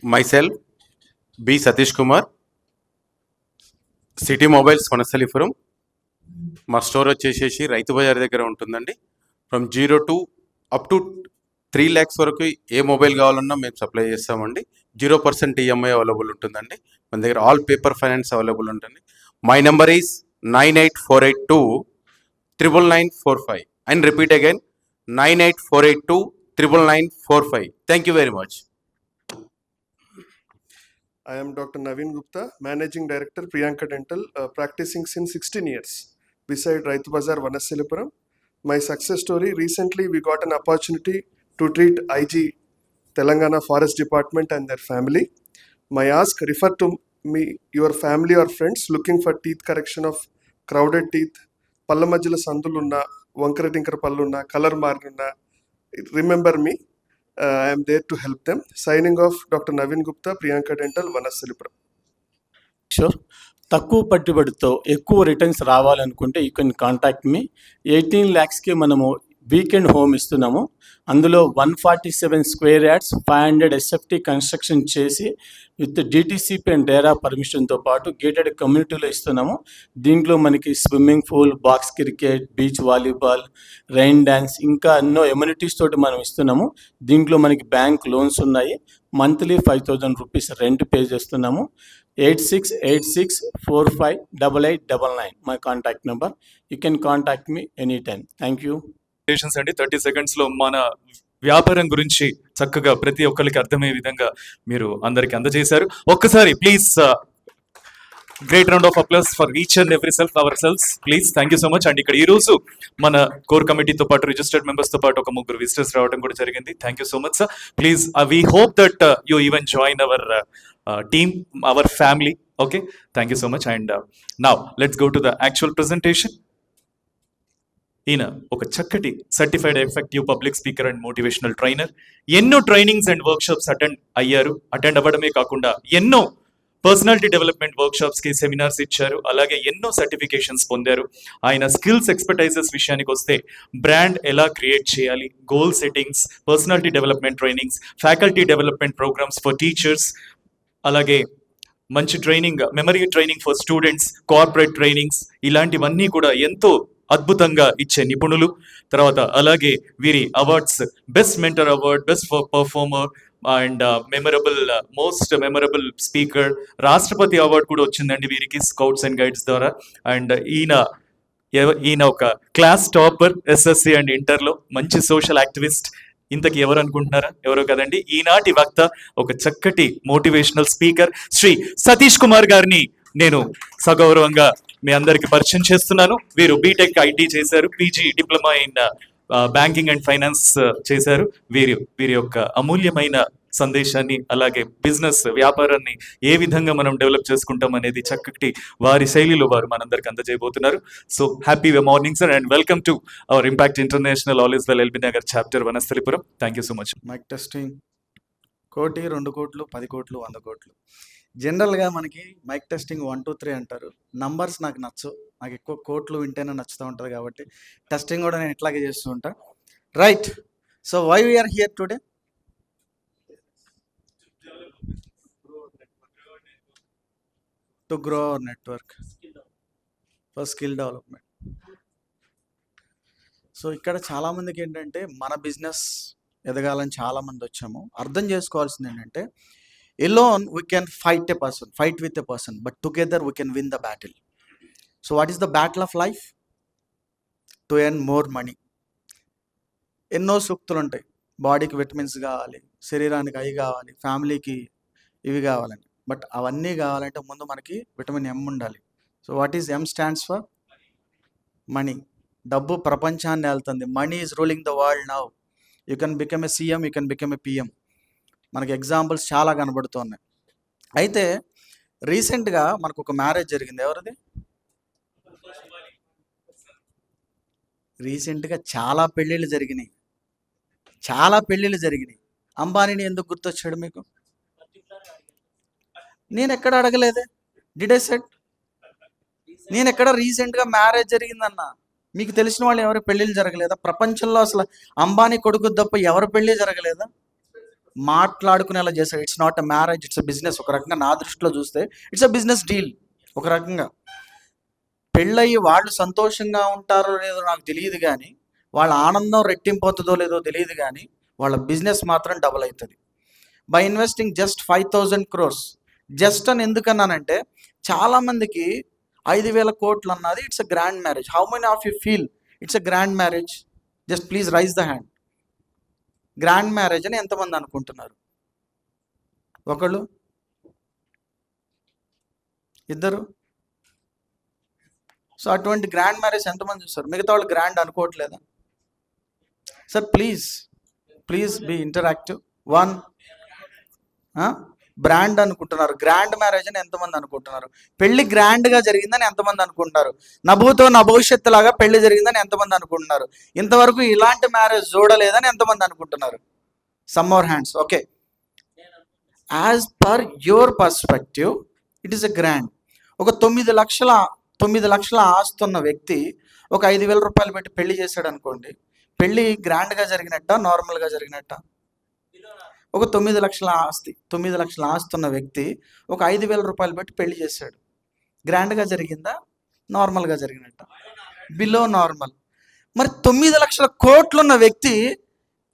myself, B. Satish Kumar, city mobiles Vanasthalipuram. మా store వచ్చేసేసి రైతు బజార్ దగ్గర ఉంటుందండి. From 0 to up to 3 lakhs వరకు ఏ మొబైల్ కావాలన్నా మేము సప్లై చేస్తామండి. 0% ఈఎంఐ అవైలబుల్ ఉంటుందండి. మన దగ్గర ఆల్ పేపర్ ఫైనాన్స్ అవైలబుల్ ఉంటుంది. My number is 9848299945 and repeat again 9848299945. Thank you very much. I am Dr. Naveen Gupta, Managing Director, Priyanka Dental, practicing since 16 years beside Raitu Bazar, Vanasilipuram. My success story, recently we got an opportunity to treat IG Telangana Forest Department and their family. My ask, refer to me, your family or friends looking for teeth correction of crowded teeth, Palla Majjala Sandulunna, Vankara Tinkara Pallunna, Color Marunna. Remember me. I am there to help them. Signing off, Dr. Naveen Gupta, Priyanka Dental, Vanasilipuram. Sure. తక్కువ పెట్టుబడితో ఎక్కువ returns రావాలనుకుంటే you can contact me. 18 lakhsకి మనము weekend home ఇస్తున్నాము. అందులో 147 square yards 500 SFT construction చేసి with DTCP and డేరా పర్మిషన్తో పాటు gated కమ్యూనిటీలో ఇస్తున్నాము. దీంట్లో మనకి swimming pool, box cricket, beach volleyball, rain dance ఇంకా ఎన్నో ఎమ్యూనిటీస్ తోటి మనం ఇస్తున్నాము. దీంట్లో మనకి బ్యాంక్ లోన్స్ ఉన్నాయి. మంత్లీ 5,000 rupees రెంట్ పే చేస్తున్నాము. 8686458899 my contact number. You can contact me any time. Thank you. అండి 30 seconds లో మన వ్యాపారం గురించి చక్కగా ప్రతి ఒక్కరికి అర్థమయ్యే విధంగా మీరు అందరికి అందజేశారు. ఒక్కసారి please great round of applause for each and every self our selves please. Thank you so much. And ఇక్కడ ఈ రోజు మన కోర్ కమిటీతో పాటు రిజిస్టర్డ్ మెంబర్స్ తో పాటు ఒక 3 విజిటర్స్ రావడం కూడా జరిగింది. Thank you so much sir. Please we hope that you even join our team, our family. Okay, thank you so much. And now let's go to the actual presentation. ఈయన ఒక చక్కటి certified effective public speaker and motivational trainer. ఎన్నో trainings and workshops attend అవ్వడమే కాకుండా ఎన్నో personality development workshops కి seminars ఇచ్చారు. అలాగే ఎన్నో సర్టిఫికేషన్స్ పొందారు. ఆయన స్కిల్స్ ఎక్స్పర్టైజెస్ విషయానికి వస్తే బ్రాండ్ ఎలా క్రియేట్ చేయాలి, goal settings, personality development trainings, faculty development programmes for teachers, అలాగే మంచి training, memory training for students, corporate trainings, ఇలాంటివన్నీ కూడా ఎంతో అద్భుతంగా ఇచ్చే నిపుణులు. తర్వాత అలాగే వీరి awards, best mentor award, best performer and most memorable speaker, రాష్ట్రపతి అవార్డు కూడా వచ్చిందండి వీరికి స్కౌట్స్ అండ్ గైడ్స్ ద్వారా. అండ్ ఈయన ఒక క్లాస్ టాపర్ ఎస్ఎస్సి అండ్ ఇంటర్లో, మంచి సోషల్ యాక్టివిస్ట్. ఇంతకీ ఎవరు అనుకుంటున్నారా? ఎవరో కదండి, ఈనాటి వక్త, ఒక చక్కటి మోటివేషనల్ స్పీకర్ శ్రీ సతీష్ కుమార్ గారిని నేను సగౌరవంగా మీ అందరికి పరిచయం చేస్తున్నాను. వీరు బీటెక్ ఐటీ చేశారు, PG diploma in banking and finance చేశారు. వీరి యొక్క అమూల్యమైన సందేశాన్ని, అలాగే బిజినెస్ వ్యాపారాన్ని ఏ విధంగా మనం డెవలప్ చేసుకుంటాం అనేది చక్కటి వారి శైలిలో వారు మనందరికి అందజేయబోతున్నారు. So happy morning sir and welcome to our impact international all is well LB Nagar chapter Vanasthalipuram. Thank you so much. Mike testing. 1 కోటి, 2 కోట్లు, 10 కోట్లు, 100 కోట్లు. జనరల్గా మనకి మైక్ టెస్టింగ్ 1 2 3 అంటారు. నంబర్స్ నాకు నచ్చు, నాకు ఎక్కువ కోట్లు వింటేనే నచ్చుతూ ఉంటుంది కాబట్టి టెస్టింగ్ కూడా నేను ఇట్లాగే చేస్తూ ఉంటా. Right. So why we are here today? To grow our network for skill development. So ఇక్కడ చాలామందికి ఏంటంటే మన బిజినెస్ ఎదగాలని చాలామంది వచ్చాము. అర్థం చేసుకోవాల్సింది ఏంటంటే alone we can fight with a person, but together we can win the battle. So what is the battle of life? To earn more money. ఎన్నో సూక్తులు ఉంటాయి. బాడీకి విటమిన్స్ కావాలి, శరీరానికి అవి కావాలి, ఫ్యామిలీకి ఇవి కావాలని. బట్ అవన్నీ కావాలంటే ముందు మనకి విటమిన్ ఎం ఉండాలి. So what is M? Stands for money. డబ్బు ప్రపంచాన్ని వెళ్తుంది. Money is ruling the world now. You can become a CM, you can become a PM. మనకి ఎగ్జాంపుల్స్ చాలా కనబడుతున్నాయి. అయితే రీసెంట్గా మనకు ఒక మ్యారేజ్ జరిగింది. ఎవరిది? రీసెంట్గా చాలా పెళ్ళిళ్ళు జరిగినాయి. అంబానీని ఎందుకు గుర్తొచ్చాడు మీకు? నేను ఎక్కడ అడగలేదే. Did I said? నేను ఎక్కడ రీసెంట్గా మ్యారేజ్ జరిగిందన్న. మీకు తెలిసిన వాళ్ళు ఎవరి పెళ్ళిళ్ళు జరగలేదా? ప్రపంచంలో అసలు అంబానీ కొడుకు తప్ప ఎవరి పెళ్ళి జరగలేదా? మాట్లాడుకునేలా చేశాడు. It's not a marriage, it's a business. ఒక రకంగా నా దృష్టిలో చూస్తే ఇట్స్ అ బిజినెస్ డీల్. ఒక రకంగా పెళ్ళయి వాళ్ళు సంతోషంగా ఉంటారో లేదో నాకు తెలియదు కానీ, వాళ్ళ ఆనందం రెట్టింపోతుందో లేదో తెలియదు కానీ, వాళ్ళ బిజినెస్ మాత్రం డబుల్ అవుతుంది. By investing just 5,000 crores. Just అని ఎందుకన్నానంటే, చాలామందికి 5,000 కోట్లు అన్నది it's a grand marriage. How many of you feel it's a grand marriage? Just please raise the hand. Grand marriage అని ఎంతమంది అనుకుంటున్నారు? ఒకళ్ళు, ఇద్దరు. సో అటువంటి గ్రాండ్ మ్యారేజ్ ఎంతమంది చూస్తారు? మిగతా వాళ్ళు గ్రాండ్ అనుకోవట్లేదా? Sir please be interactive. One, brand అనుకుంటున్నారు. గ్రాండ్ మ్యారేజ్ అని ఎంతమంది అనుకుంటున్నారు? పెళ్లి గ్రాండ్గా జరిగిందని ఎంతమంది అనుకుంటున్నారు? నభూతో నా భవిష్యత్తు లాగా పెళ్లి జరిగిందని ఎంతమంది అనుకుంటున్నారు? ఇంతవరకు ఇలాంటి మ్యారేజ్ చూడలేదని ఎంతమంది అనుకుంటున్నారు? Some more hands. Okay, as per your perspective it is a grand. ఒక 9 లక్షల ఆస్తున్న వ్యక్తి ఒక 5,000 రూపాయలు పెట్టి పెళ్లి చేశాడు అనుకోండి, పెళ్లి గ్రాండ్గా జరిగినట్ట, నార్మల్గా జరిగినట్ట? ఒక 9 లక్షల ఆస్తి ఉన్న వ్యక్తి ఒక 5,000 రూపాయలు పెట్టి పెళ్లి చేశాడు, గ్రాండ్గా జరిగిందా, నార్మల్గా జరిగినట్ట? Below normal. మరి 9 లక్షల కోట్లు ఉన్న వ్యక్తి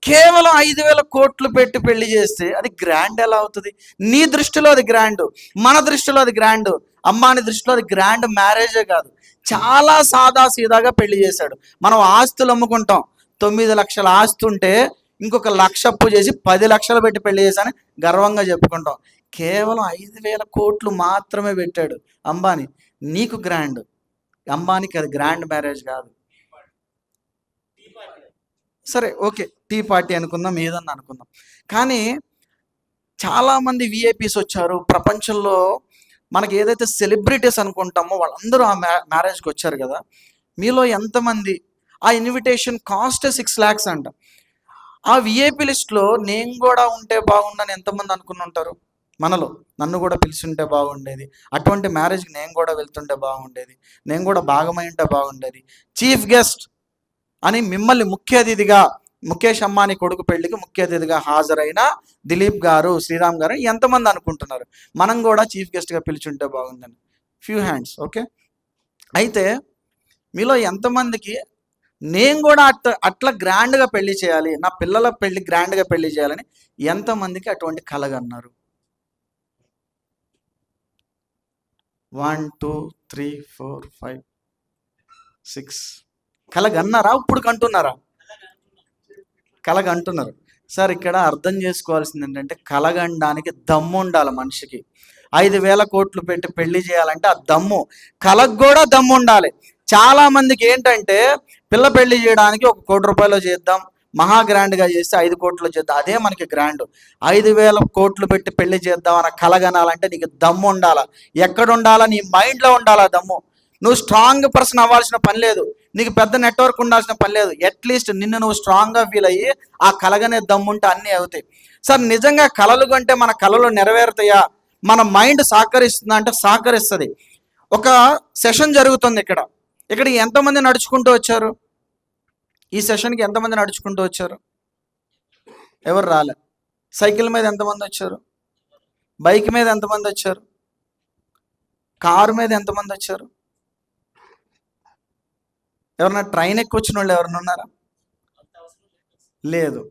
కేవలం 5,000 కోట్లు పెట్టి పెళ్లి చేస్తే అది గ్రాండ్ ఎలా అవుతుంది? నీ దృష్టిలో అది గ్రాండ్, మన దృష్టిలో అది గ్రాండ్, అమ్మాని దృష్టిలో అది గ్రాండ్ మ్యారేజే కాదు. చాలా సాదా సీదాగా పెళ్లి చేశాడు. మనం ఆస్తులు అమ్ముకుంటాం. 9 లక్షల ఆస్తి ఉంటే ఇంకొక 1,00,000 అప్పు చేసి 10 లక్షలు పెట్టి పెళ్లి చేశాను గర్వంగా చెప్పుకుంటాం. కేవలం 5,000 కోట్లు మాత్రమే పెట్టాడు అంబానీ. నీకు గ్రాండ్, అంబానీకి అది గ్రాండ్ మ్యారేజ్ కాదు. సరే ఓకే, టీ పార్టీ అనుకుందాం, ఏదన్నా అనుకుందాం. కానీ చాలామంది విఐపీస్ వచ్చారు ప్రపంచంలో. మనకి ఏదైతే సెలబ్రిటీస్ అనుకుంటామో వాళ్ళందరూ ఆ మ్యారేజ్కి వచ్చారు కదా. మీలో ఎంతమంది ఆ ఇన్విటేషన్ కాస్ట్ 6 lakhs అంట. ఆ విఐపీ లిస్ట్లో నేను కూడా ఉంటే బాగుండని ఎంతమంది అనుకుని ఉంటారు? మనలో నన్ను కూడా పిలిచి ఉంటే బాగుండేది, అటువంటి మ్యారేజ్కి నేను కూడా వెళ్తుంటే బాగుండేది, నేను కూడా భాగమై ఉంటే బాగుండేది, చీఫ్ గెస్ట్ అని మిమ్మల్ని ముఖ్య అతిథిగా, ముఖేష్ అంబానీ కొడుకు పెళ్లికి ముఖ్య అతిథిగా హాజరైన దిలీప్ గారు, శ్రీరామ్ గారు ఎంతమంది అనుకుంటున్నారు మనం కూడా చీఫ్ గెస్ట్గా పిలిచుంటే బాగుందని? Few hands. ఓకే, అయితే మీలో ఎంతమందికి నేను కూడా అట్లా గ్రాండ్గా పెళ్లి చేయాలి, నా పిల్లల పెళ్లి గ్రాండ్గా పెళ్లి చేయాలని ఎంతమందికి అటువంటి కలగన్నారు? 1 2 3 4 5 6 కలగన్నారా? ఇప్పుడు కంటున్నారా? కలగంటున్నారు. సార్ ఇక్కడ అర్థం చేసుకోవాల్సింది ఏంటంటే, కలగండానికి దమ్ము ఉండాలి మనిషికి. 5,000 కోట్లు పెట్టి పెళ్లి చేయాలంటే ఆ దమ్ము, కలకు కూడా దమ్ము ఉండాలి. చాలా మందికి ఏంటంటే, పిల్ల పెళ్లి చేయడానికి 1 కోటి రూపాయలు చేద్దాం, మహా గ్రాండ్గా చేస్తే 5 కోట్లు చేద్దాం, అదే మనకి గ్రాండ్. 5,000 కోట్లు పెట్టి పెళ్లి చేద్దాం అన్న కలగనాలంటే నీకు దమ్ము ఉండాలా. ఎక్కడ ఉండాలా? నీ మైండ్లో ఉండాలా దమ్ము. నువ్వు స్ట్రాంగ్ పర్సన్ అవ్వాల్సిన పని లేదు, నీకు పెద్ద నెట్వర్క్ ఉండాల్సిన పని లేదు. అట్లీస్ట్ నిన్ను నువ్వు స్ట్రాంగ్గా ఫీల్ అయ్యి ఆ కలగనే దమ్ముంటే అన్నీ అవుతాయి. సార్ నిజంగా కలలు కంటే మన కలలు నెరవేరుతాయా? మన మైండ్ సహకరిస్తుందా అంటే సహకరిస్తుంది. ఒక సెషన్ జరుగుతుంది ఇక్కడ ఎంతమంది నడుచుకుంటూ వచ్చారు? ఈ సెషన్కి ఎంతమంది నడుచుకుంటూ వచ్చారు? ఎవరు రాలే. సైకిల్ మీద ఎంతమంది వచ్చారు? బైక్ మీద ఎంతమంది వచ్చారు? కారు మీద ఎంతమంది వచ్చారు? ఎవరన్నా ట్రైన్ ఎక్కి వచ్చిన వాళ్ళు ఎవరన్నా ఉన్నారా? లేదు,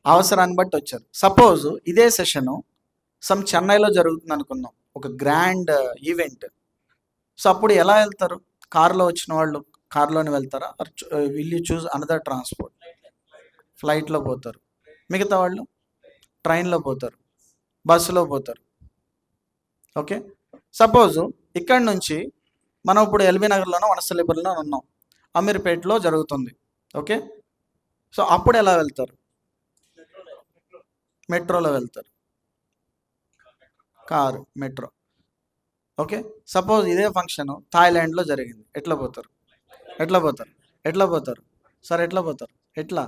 అవసరాన్ని బట్టి వచ్చారు. సపోజ్ ఇదే సెషను చెన్నైలో జరుగుతుంది అనుకుందాం, ఒక గ్రాండ్ ఈవెంట్. సో అప్పుడు ఎలా వెళ్తారు? కారులో వచ్చిన వాళ్ళు కారులోనే వెళ్తారా? Will you choose another transport? ఫ్లైట్లో పోతారు. మిగతా వాళ్ళు ట్రైన్లో పోతారు, బస్సులో పోతారు. ఓకే, సపోజ్ ఇక్కడ నుంచి మనం ఇప్పుడు ఎల్బీ నగర్లోనో వనస్థలిపురంలో ఉన్నాం, అమీర్పేటలో జరుగుతుంది. ఓకే, సో అప్పుడు ఎలా వెళ్తారు? మెట్రోలో వెళ్తారు, కారు, మెట్రో. ఓకే, సపోజ్ ఇదే ఫంక్షన్ థాయిలాండ్లో జరిగింది, ఎట్లా పోతారు? సార్ ఎట్లా పోతారు? ఎట్లా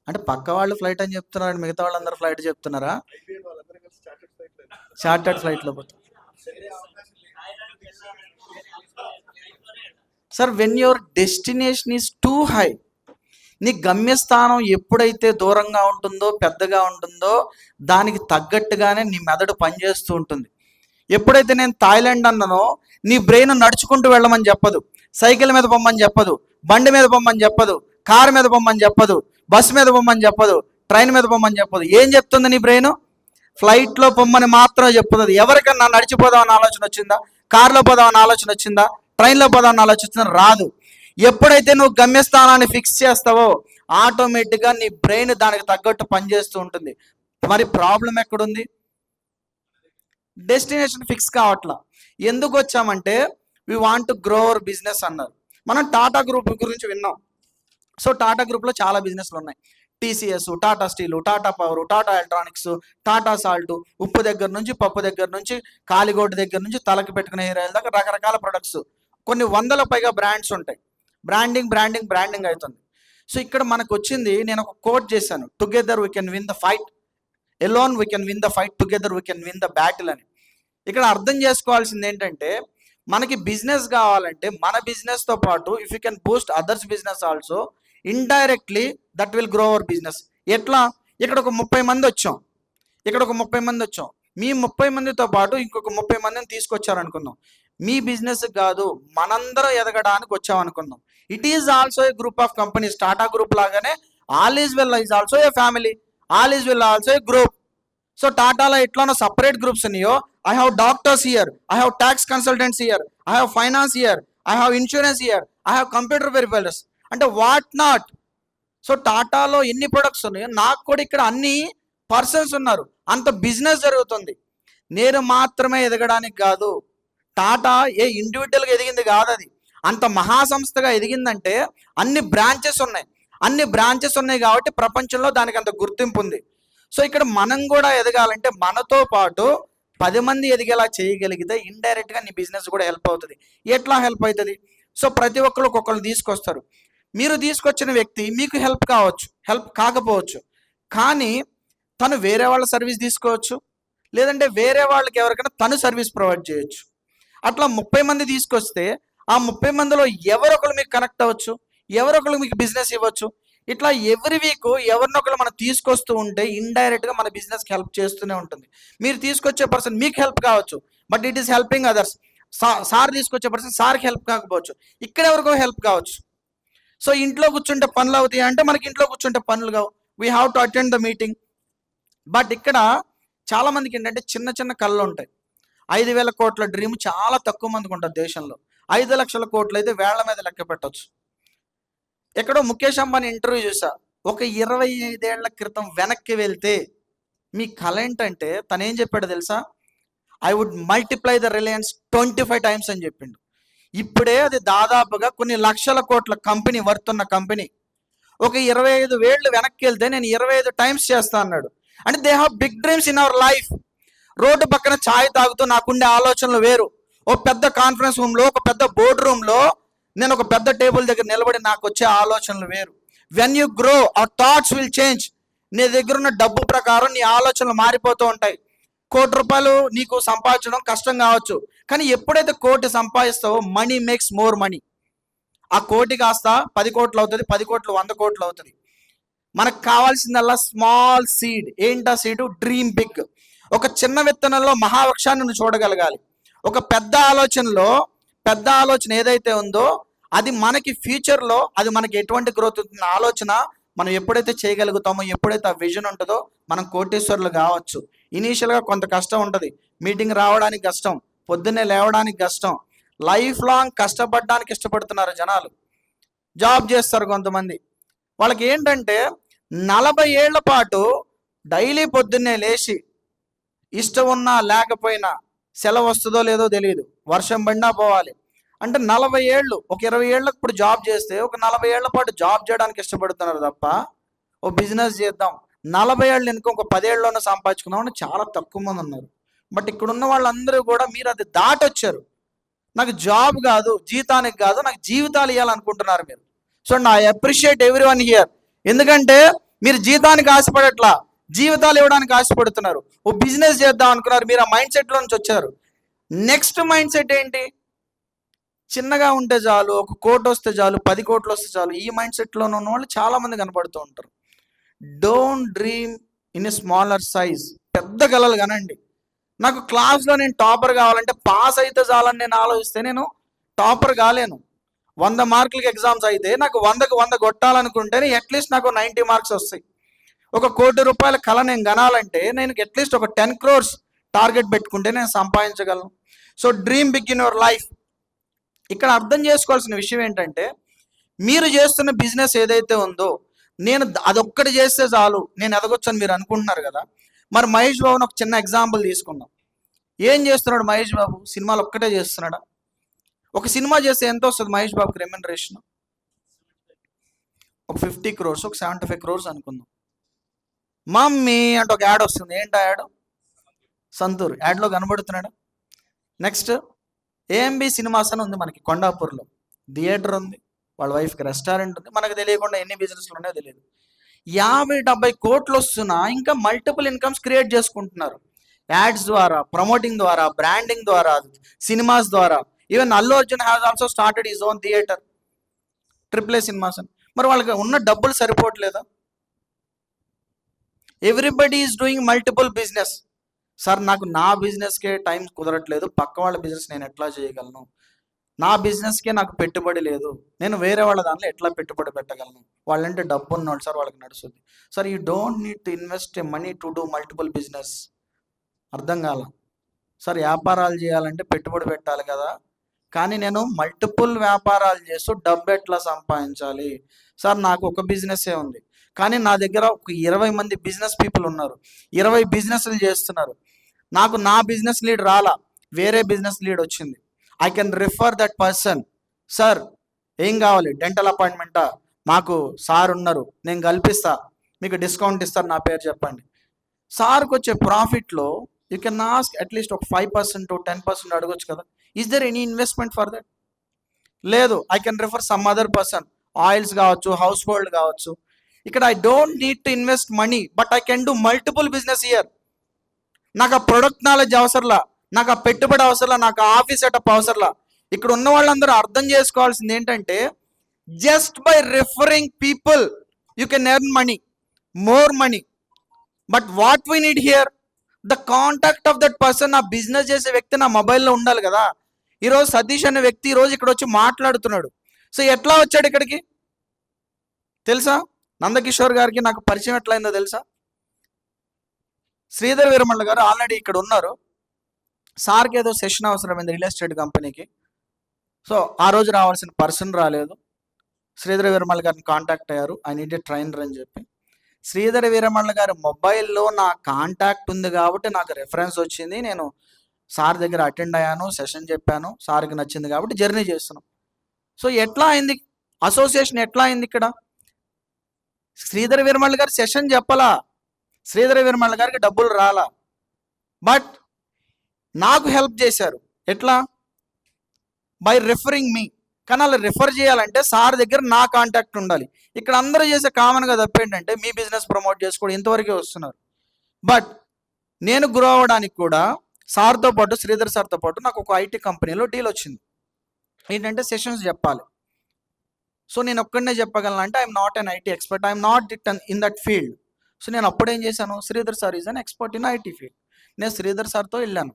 అంటే పక్క వాళ్ళు ఫ్లైట్ అని చెప్తున్నారు, మిగతా వాళ్ళందరూ ఫ్లైట్ చెప్తున్నారా? చార్టర్డ్ ఫ్లైట్లో పోతారు. Sir when your destination is two high, నీ గమ్యస్థానం ఎప్పుడైతే దూరంగా ఉంటుందో, పెద్దగా ఉంటుందో, దానికి తగ్గట్టుగానే నీ మెదడు పనిచేస్తూ ఉంటుంది. ఎప్పుడైతే నేను థాయిలాండ్ అన్నానో, నీ బ్రెయిన్ నడుచుకుంటూ వెళ్ళమని చెప్పదు, సైకిల్ మీద పొమ్మని చెప్పదు, బండి మీద పొమ్మని చెప్పదు, కారు మీద పొమ్మని చెప్పదు, బస్సు మీద పొమ్మని చెప్పదు, ట్రైన్ మీద పొమ్మని చెప్పదు. ఏం చెప్తుంది నీ బ్రెయిన్? ఫ్లైట్లో పొమ్మని మాత్రమే చెప్తుంది. ఎవరికన్నా నడిచిపోదామని ఆలోచన వచ్చిందా? కారులో పోదామని ఆలోచన వచ్చిందా? ట్రైన్లో పోదామని ఆలోచన వచ్చిందా? రాదు. ఎప్పుడైతే నువ్వు గమ్యస్థానాన్ని ఫిక్స్ చేస్తావో ఆటోమేటిక్గా నీ బ్రెయిన్ దానికి తగ్గట్టు పనిచేస్తూ ఉంటుంది. మరి ప్రాబ్లం ఎక్కడుంది? డెస్టినేషన్ ఫిక్స్ కావట్లా. ఎందుకు వచ్చామంటే we want to grow our business అన్నారు. మనం టాటా గ్రూప్ గురించి విన్నాం. సో టాటా గ్రూప్లో చాలా బిజినెస్లు ఉన్నాయి. TCS, Tata steel, Tata power, Tata electronics, Tata salt, ఉప్పు దగ్గర నుంచి, పప్పు దగ్గర నుంచి, కాలిగోటు దగ్గర నుంచి, తలకి పెట్టుకునే హెయిర్ ఆయిల్ దాకా రకరకాల ప్రొడక్ట్స్, కొన్ని వందల పైగా బ్రాండ్స్ ఉంటాయి. బ్రాండింగ్ అవుతుంది. సో ఇక్కడ మనకు వచ్చింది, నేను ఒక కోట్ చేశాను, together we can win the fight, alone we can win the fight, together we can win the battle అని. ఇక్కడ అర్థం చేసుకోవాల్సింది ఏంటంటే, మనకి బిజినెస్ కావాలంటే మన బిజినెస్తో పాటు if you can Boost others business also, indirectly that will grow our business. ఎట్లా? ఇక్కడ ఒక 30 మంది వచ్చాం, మీ 30 మందితో పాటు ఇంకొక 30 మందిని తీసుకొచ్చారనుకుందాం. మీ బిజినెస్ కాదు, మనందరం ఎదగడానికి వచ్చామనుకుందాం. It is also a group of companies. Tata group లాగానే all is well is also a family, all is well also a group. So టాటాలో ఎట్లానో సపరేట్ గ్రూప్స్ ఉన్నాయో, I have doctors here, I have tax consultants here, I have finance here, I have insurance here, I have computer verifiers, అంటే what not. So టాటాలో ఎన్ని products ఉన్నాయో నాకు కూడా ఇక్కడ అన్ని పర్సన్స్ ఉన్నారు. అంత బిజినెస్ జరుగుతుంది. నేను మాత్రమే ఎదగడానికి కాదు, టాటా ఏ ఇండివిజువల్గా ఎదిగింది కాదు, అది అంత మహాసంస్థగా ఎదిగిందంటే అన్ని బ్రాంచెస్ ఉన్నాయి కాబట్టి ప్రపంచంలో దానికి అంత గుర్తింపు ఉంది. సో ఇక్కడ మనం కూడా ఎదగాలంటే మనతో పాటు 10 మంది ఎదిగేలా చేయగలిగితే ఇండైరెక్ట్గా నీ బిజినెస్ కూడా హెల్ప్ అవుతుంది. ఎట్లా హెల్ప్ అవుతుంది? సో ప్రతి ఒక్కరు ఒక్కొక్కరు తీసుకొస్తారు. మీరు తీసుకొచ్చిన వ్యక్తి మీకు హెల్ప్ కాకపోవచ్చు, కానీ తను వేరే వాళ్ళ సర్వీస్ తీసుకోవచ్చు, లేదంటే వేరే వాళ్ళకి ఎవరికైనా తను సర్వీస్ ప్రొవైడ్ చేయొచ్చు. అట్లా 30 మంది తీసుకొస్తే ఆ 30 మందిలో ఎవరొకరు మీకు కనెక్ట్ అవ్వచ్చు, ఎవరొకరు మీకు బిజినెస్ ఇవ్వచ్చు. ఇట్లా ఎవ్రీ వీక్ ఎవరినొకరు మనం తీసుకొస్తూ ఉంటే ఇండైరెక్ట్గా మన బిజినెస్కి హెల్ప్ చేస్తూనే ఉంటుంది. మీరు తీసుకొచ్చే పర్సన్ మీకు హెల్ప్ కావచ్చు, but it is helping others. Sir తీసుకొచ్చే పర్సన్ సార్కి హెల్ప్ కాకపోవచ్చు, ఇక్కడ ఎవరికో హెల్ప్ కావచ్చు. సో ఇంట్లో కూర్చుంటే పనులు అవుతాయి అంటే మనకి ఇంట్లో కూర్చుంటే పనులు కావు. We have to attend the meeting. But ఇక్కడ చాలా మందికి ఏంటంటే చిన్న చిన్న కళ్ళు ఉంటాయి. 5,000 కోట్ల డ్రీమ్ చాలా తక్కువ మందికి ఉంటుంది దేశంలో. 5 లక్షల కోట్లు అయితే వేళ్ల మీద లెక్క పెట్టవచ్చు. ఎక్కడో ముఖేష్ అంబానీ ఇంటర్వ్యూ చూసా, ఒక 25 ఏళ్ల క్రితం వెనక్కి వెళ్తే మీ కళ ఏంటంటే తను ఏం చెప్పాడు తెలుసా? I would multiply the Reliance 25 times అని చెప్పిండు. ఇప్పుడే అది దాదాపుగా కొన్ని లక్షల కోట్ల కంపెనీ, వర్తున్న కంపెనీ. ఒక 25 ఏళ్ళు వెనక్కి వెళ్తే నేను 25 టైమ్స్ చేస్తా అన్నాడు. అంటే they have big dreams in our life. Road పక్కన ఛాయ్ తాగుతూ నాకుండే ఆలోచనలు వేరు, ఒక పెద్ద కాన్ఫరెన్స్ రూమ్లో, ఒక పెద్ద బోర్డు రూమ్లో, నేను ఒక పెద్ద టేబుల్ దగ్గర నిలబడి నాకు వచ్చే ఆలోచనలు వేరు. When you grow our thoughts will change. నీ దగ్గర ఉన్న డబ్బు ప్రకారం నీ ఆలోచనలు మారిపోతూ ఉంటాయి. 1 కోటి రూపాయలు నీకు సంపాదించడం కష్టం కావచ్చు, కానీ ఎప్పుడైతే 1 కోటి సంపాదిస్తావో మనీ మేక్స్ మోర్ మనీ. ఆ 1 కోటి కాస్త 10 కోట్లు అవుతుంది, 10 కోట్లు 100 కోట్లు అవుతుంది. మనకు కావాల్సిందల్లా స్మాల్ సీడ్. ఏంటా సీడు? Dream big. ఒక చిన్న విత్తనంలో మహావృక్షాన్ని నువ్వు చూడగలగాలి. ఒక పెద్ద ఆలోచన ఏదైతే ఉందో అది మనకి ఫ్యూచర్లో అది మనకి ఎటువంటి గ్రోత్ అవుతున్న ఆలోచన మనం ఎప్పుడైతే చేయగలుగుతామో, ఎప్పుడైతే ఆ విజన్ ఉంటుందో మనం కోటీశ్వరులు కావచ్చు. ఇనీషియల్గా కొంత కష్టం ఉంటుంది. మీటింగ్ రావడానికి కష్టం, పొద్దున్నే లేవడానికి కష్టం, లైఫ్ లాంగ్ కష్టపడడానికి ఇష్టపడుతున్నారు జనాలు. జాబ్ చేస్తారు కొంతమంది. వాళ్ళకి ఏంటంటే 40 ఏళ్ల పాటు డైలీ పొద్దున్నే లేచి, ఇష్టం ఉన్నా లేకపోయినా, సెలవు వస్తుందో లేదో తెలియదు, వర్షం పడినా పోవాలి అంటే 40 ఏళ్ళు, ఒక 20 ఏళ్ళకు ఇప్పుడు జాబ్ చేస్తే ఒక 40 ఏళ్ల పాటు జాబ్ చేయడానికి ఇష్టపడుతున్నారు తప్ప ఓ బిజినెస్ చేద్దాం 40 ఏళ్ళు ఇంకొక 10 ఏళ్ళలోనే సంపాదించుకుందాం అని చాలా తక్కువ మంది ఉన్నారు. బట్ ఇక్కడ ఉన్న వాళ్ళందరూ కూడా మీరు అది దాటొచ్చారు. నాకు జాబ్ కాదు, జీతానికి కాదు, నాకు జీవితాలు ఇవ్వాలనుకుంటున్నారు మీరు. So I appreciate every one here. ఎందుకంటే మీరు జీతానికి ఆశపడట్లా, జీవితాలు ఇవ్వడానికి ఆశపడుతున్నారు. ఓ బిజినెస్ చేద్దాం అనుకున్నారు, మీరు ఆ మైండ్ సెట్లో నుంచి వచ్చారు. నెక్స్ట్ మైండ్ సెట్ ఏంటి? చిన్నగా ఉంటే చాలు, 1 కోటి వస్తే చాలు, 10 కోట్లు వస్తే చాలు, ఈ మైండ్ సెట్లో ఉన్న వాళ్ళు చాలామంది కనపడుతూ ఉంటారు. Don't dream in a smaller size. పెద్ద కలలు కనండి. నాకు క్లాస్లో నేను టాపర్ కావాలంటే పాస్ అయితే చాలని నేను ఆలోచిస్తే నేను టాపర్ కాలేను. 100 మార్కులకి ఎగ్జామ్స్ అయితే నాకు 100కి 100 కొట్టాలనుకుంటేనే అట్లీస్ట్ నాకు 90 మార్క్స్ వస్తాయి. 1 కోటి రూపాయల కళ నేను కనాలంటే నేను అట్లీస్ట్ ఒక 10 crores టార్గెట్ పెట్టుకుంటే నేను సంపాదించగలను. So dream big in your life. ఇక్కడ అర్థం చేసుకోవాల్సిన విషయం ఏంటంటే, మీరు చేస్తున్న బిజినెస్ ఏదైతే ఉందో, నేను అదొక్కటి చేస్తే చాలు నేను ఎదగొచ్చని మీరు అనుకుంటున్నారు కదా. మరి మహేష్ బాబుని ఒక చిన్న ఎగ్జాంపుల్ తీసుకుందాం. ఏం చేస్తున్నాడు మహేష్ బాబు? సినిమాలు ఒక్కటే చేస్తున్నాడా? ఒక సినిమా చేస్తే ఎంత వస్తుంది మహేష్ బాబుకి రెమ్యునరేషన్? ఒక 50 crores, ఒక 75 crores అనుకుందాం. మమ్మీ అంటే ఒక యాడ్ వస్తుంది. ఏంటి ఆ యాడ్? సంతూర్ యాడ్లో కనబడుతున్నాడు. నెక్స్ట్ ఏఎంబి సినిమాస్ అని ఉంది మనకి కొండాపూర్లో, థియేటర్ ఉంది, వాళ్ళ వైఫ్కి రెస్టారెంట్ ఉంది. మనకు తెలియకుండా ఎన్ని బిజినెస్లు ఉన్నాయో తెలియదు. 50-70 కోట్లు వస్తున్నా ఇంకా మల్టిపుల్ ఇన్కమ్స్ క్రియేట్ చేసుకుంటున్నారు. యాడ్స్ ద్వారా, ప్రమోటింగ్ ద్వారా, బ్రాండింగ్ ద్వారా, సినిమాస్ ద్వారా. Even Allu Arjun has also started his own theatre, AAA cinemas అని. మరి వాళ్ళకి ఉన్న డబ్బులు సరిపోవట్లేదా? Everybody is doing multiple business. Sir నాకు నా బిజినెస్కే టైం కుదరట్లేదు, పక్క వాళ్ళ బిజినెస్ నేను ఎట్లా చేయగలను? నా బిజినెస్కే నాకు పెట్టుబడి లేదు, నేను వేరే వాళ్ళ దాంట్లో ఎట్లా పెట్టుబడి పెట్టగలను? వాళ్ళంటే డబ్బు ఉన్నవాళ్ళు సార్, వాళ్ళకి నడుస్తుంది. Sir you don't need to invest money to do multiple business. అర్థం కాల సార్. వ్యాపారాలు చేయాలంటే పెట్టుబడి పెట్టాలి కదా, కానీ నేను మల్టిపుల్ వ్యాపారాలు చేస్తూ డబ్బు ఎట్లా సంపాదించాలి? సార్ నాకు ఒక బిజినెస్సే ఉంది, కానీ నా దగ్గర ఒక 20 మంది బిజినెస్ పీపుల్ ఉన్నారు, 20 బిజినెస్లు చేస్తున్నారు. నాకు నా బిజినెస్ లీడ్ రాలా, వేరే బిజినెస్ లీడ్ వచ్చింది. I can refer that person. Sir ఏం కావాలి? డెంటల్ అపాయింట్మెంటా? మాకు సార్ ఉన్నారు, నేను కల్పిస్తా, మీకు డిస్కౌంట్ ఇస్తారు, నా పేరు చెప్పండి. సార్కి వచ్చే ప్రాఫిట్లో యూ కెన్ ఆస్క్ అట్లీస్ట్ ఒక 5% to 10% అడగొచ్చు కదా. Is there any investment for that? లేదు. I can refer some other person, oils కావచ్చు, హౌస్ హోల్డ్ కావచ్చు. ఇక్కడ I don't need to invest money, but I can do multiple business year. నాకు ఆ product knowledge అవసరంలా, నాకు ఆ పెట్టుబడి అవసరంలా, నాకు ఆ ఆఫీస్ సెటప్ అవసరంలా. ఇక్కడ ఉన్న వాళ్ళందరూ అర్థం చేసుకోవాల్సింది ఏంటంటే, just by referring people you can earn money, more money. But what we need here, the contact of that person. ఆ బిజినెస్ చేసే వ్యక్తి నా మొబైల్లో ఉండాలి కదా. ఈరోజు సతీష్ అనే వ్యక్తి ఈరోజు ఇక్కడ వచ్చి మాట్లాడుతున్నాడు. సో ఎట్లా వచ్చాడు ఇక్కడికి తెలుసా? నందకిషోర్ గారికి నాకు పరిచయం ఎట్లయిందో తెలుసా? శ్రీధర్ వీరమల్ల గారు ఆల్రెడీ ఇక్కడ ఉన్నారు. సార్కి ఏదో సెషన్ అవసరమైంది రియల్ ఎస్టేట్ కంపెనీకి. సో ఆ రోజు రావాల్సిన పర్సన్ రాలేదు. శ్రీధర్ వీరమల్ల గారిని కాంటాక్ట్ అయ్యారు, ఐ నీడ్ ఏ ట్రైనర్ అని చెప్పి. శ్రీధర్ వీరమల్ల గారి మొబైల్లో నా కాంటాక్ట్ ఉంది కాబట్టి నాకు రెఫరెన్స్ వచ్చింది. నేను సార్ దగ్గర అటెండ్ అయ్యాను, సెషన్ చెప్పాను, సార్కి నచ్చింది కాబట్టి జర్నీ చేస్తున్నాం. సో ఎట్లా అయింది అసోసియేషన్? ఎట్లా అయింది ఇక్కడ? శ్రీధర్ వీరమల్ల గారు సెషన్ చెప్పలా, శ్రీధర్ వీరమల్ల గారికి డబ్బులు రాలా, బట్ నాకు హెల్ప్ చేశారు. ఎట్లా? బై రిఫరింగ్ మీ. కానీ అలా రిఫర్ చేయాలంటే సార్ దగ్గర నా కాంటాక్ట్ ఉండాలి. ఇక్కడ అందరూ చేసే కామన్గా తప్పేంటంటే మీ బిజినెస్ ప్రమోట్ చేసుకోవడం ఇంతవరకే వస్తున్నారు. బట్ నేను గ్రో అవ్వడానికి కూడా సార్తో పాటు, శ్రీధర్ సార్తో పాటు నాకు ఒక ఐటీ కంపెనీలో డీల్ వచ్చింది. ఏంటంటే సెషన్స్ చెప్పాలి. సో నేను ఒక్కడనే చెప్పగలను అంటే I'm not an IT expert, I'm not in that field. So నేను అప్పుడేం చేశాను, Sridhar sir is an expert in IT field. నేను శ్రీధర్ సార్తో వెళ్ళాను.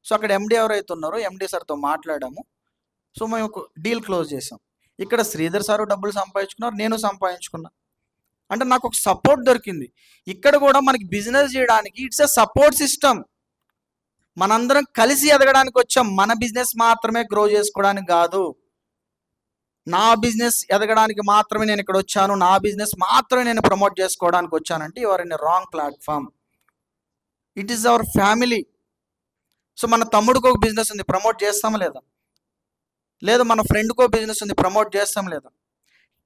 సో అక్కడ ఎండి ఎవరైతే ఉన్నారో ఎండి సార్తో మాట్లాడాము. సో మేము ఒక డీల్ క్లోజ్ చేసాం. ఇక్కడ శ్రీధర్ సారు డబ్బులు సంపాదించుకున్నారు, నేను సంపాదించుకున్నా. అంటే నాకు ఒక సపోర్ట్ దొరికింది. ఇక్కడ కూడా మనకి బిజినెస్ చేయడానికి ఇట్స్ ఎ సపోర్ట్ సిస్టమ్. మనందరం కలిసి ఎదగడానికి వచ్చాం, మన బిజినెస్ మాత్రమే గ్రో చేసుకోవడానికి కాదు. నా బిజినెస్ ఎదగడానికి మాత్రమే నేను ఇక్కడ వచ్చాను, నా బిజినెస్ మాత్రమే నేను ప్రమోట్ చేసుకోవడానికి వచ్చానంటే you are in a wrong platform. It is our family. So మన తమ్ముడికి ఒక బిజినెస్ ఉంది, ప్రమోట్ చేస్తామా లేదా? లేదా మన ఫ్రెండ్కో బిజినెస్ ఉంది, ప్రమోట్ చేస్తాం లేదా?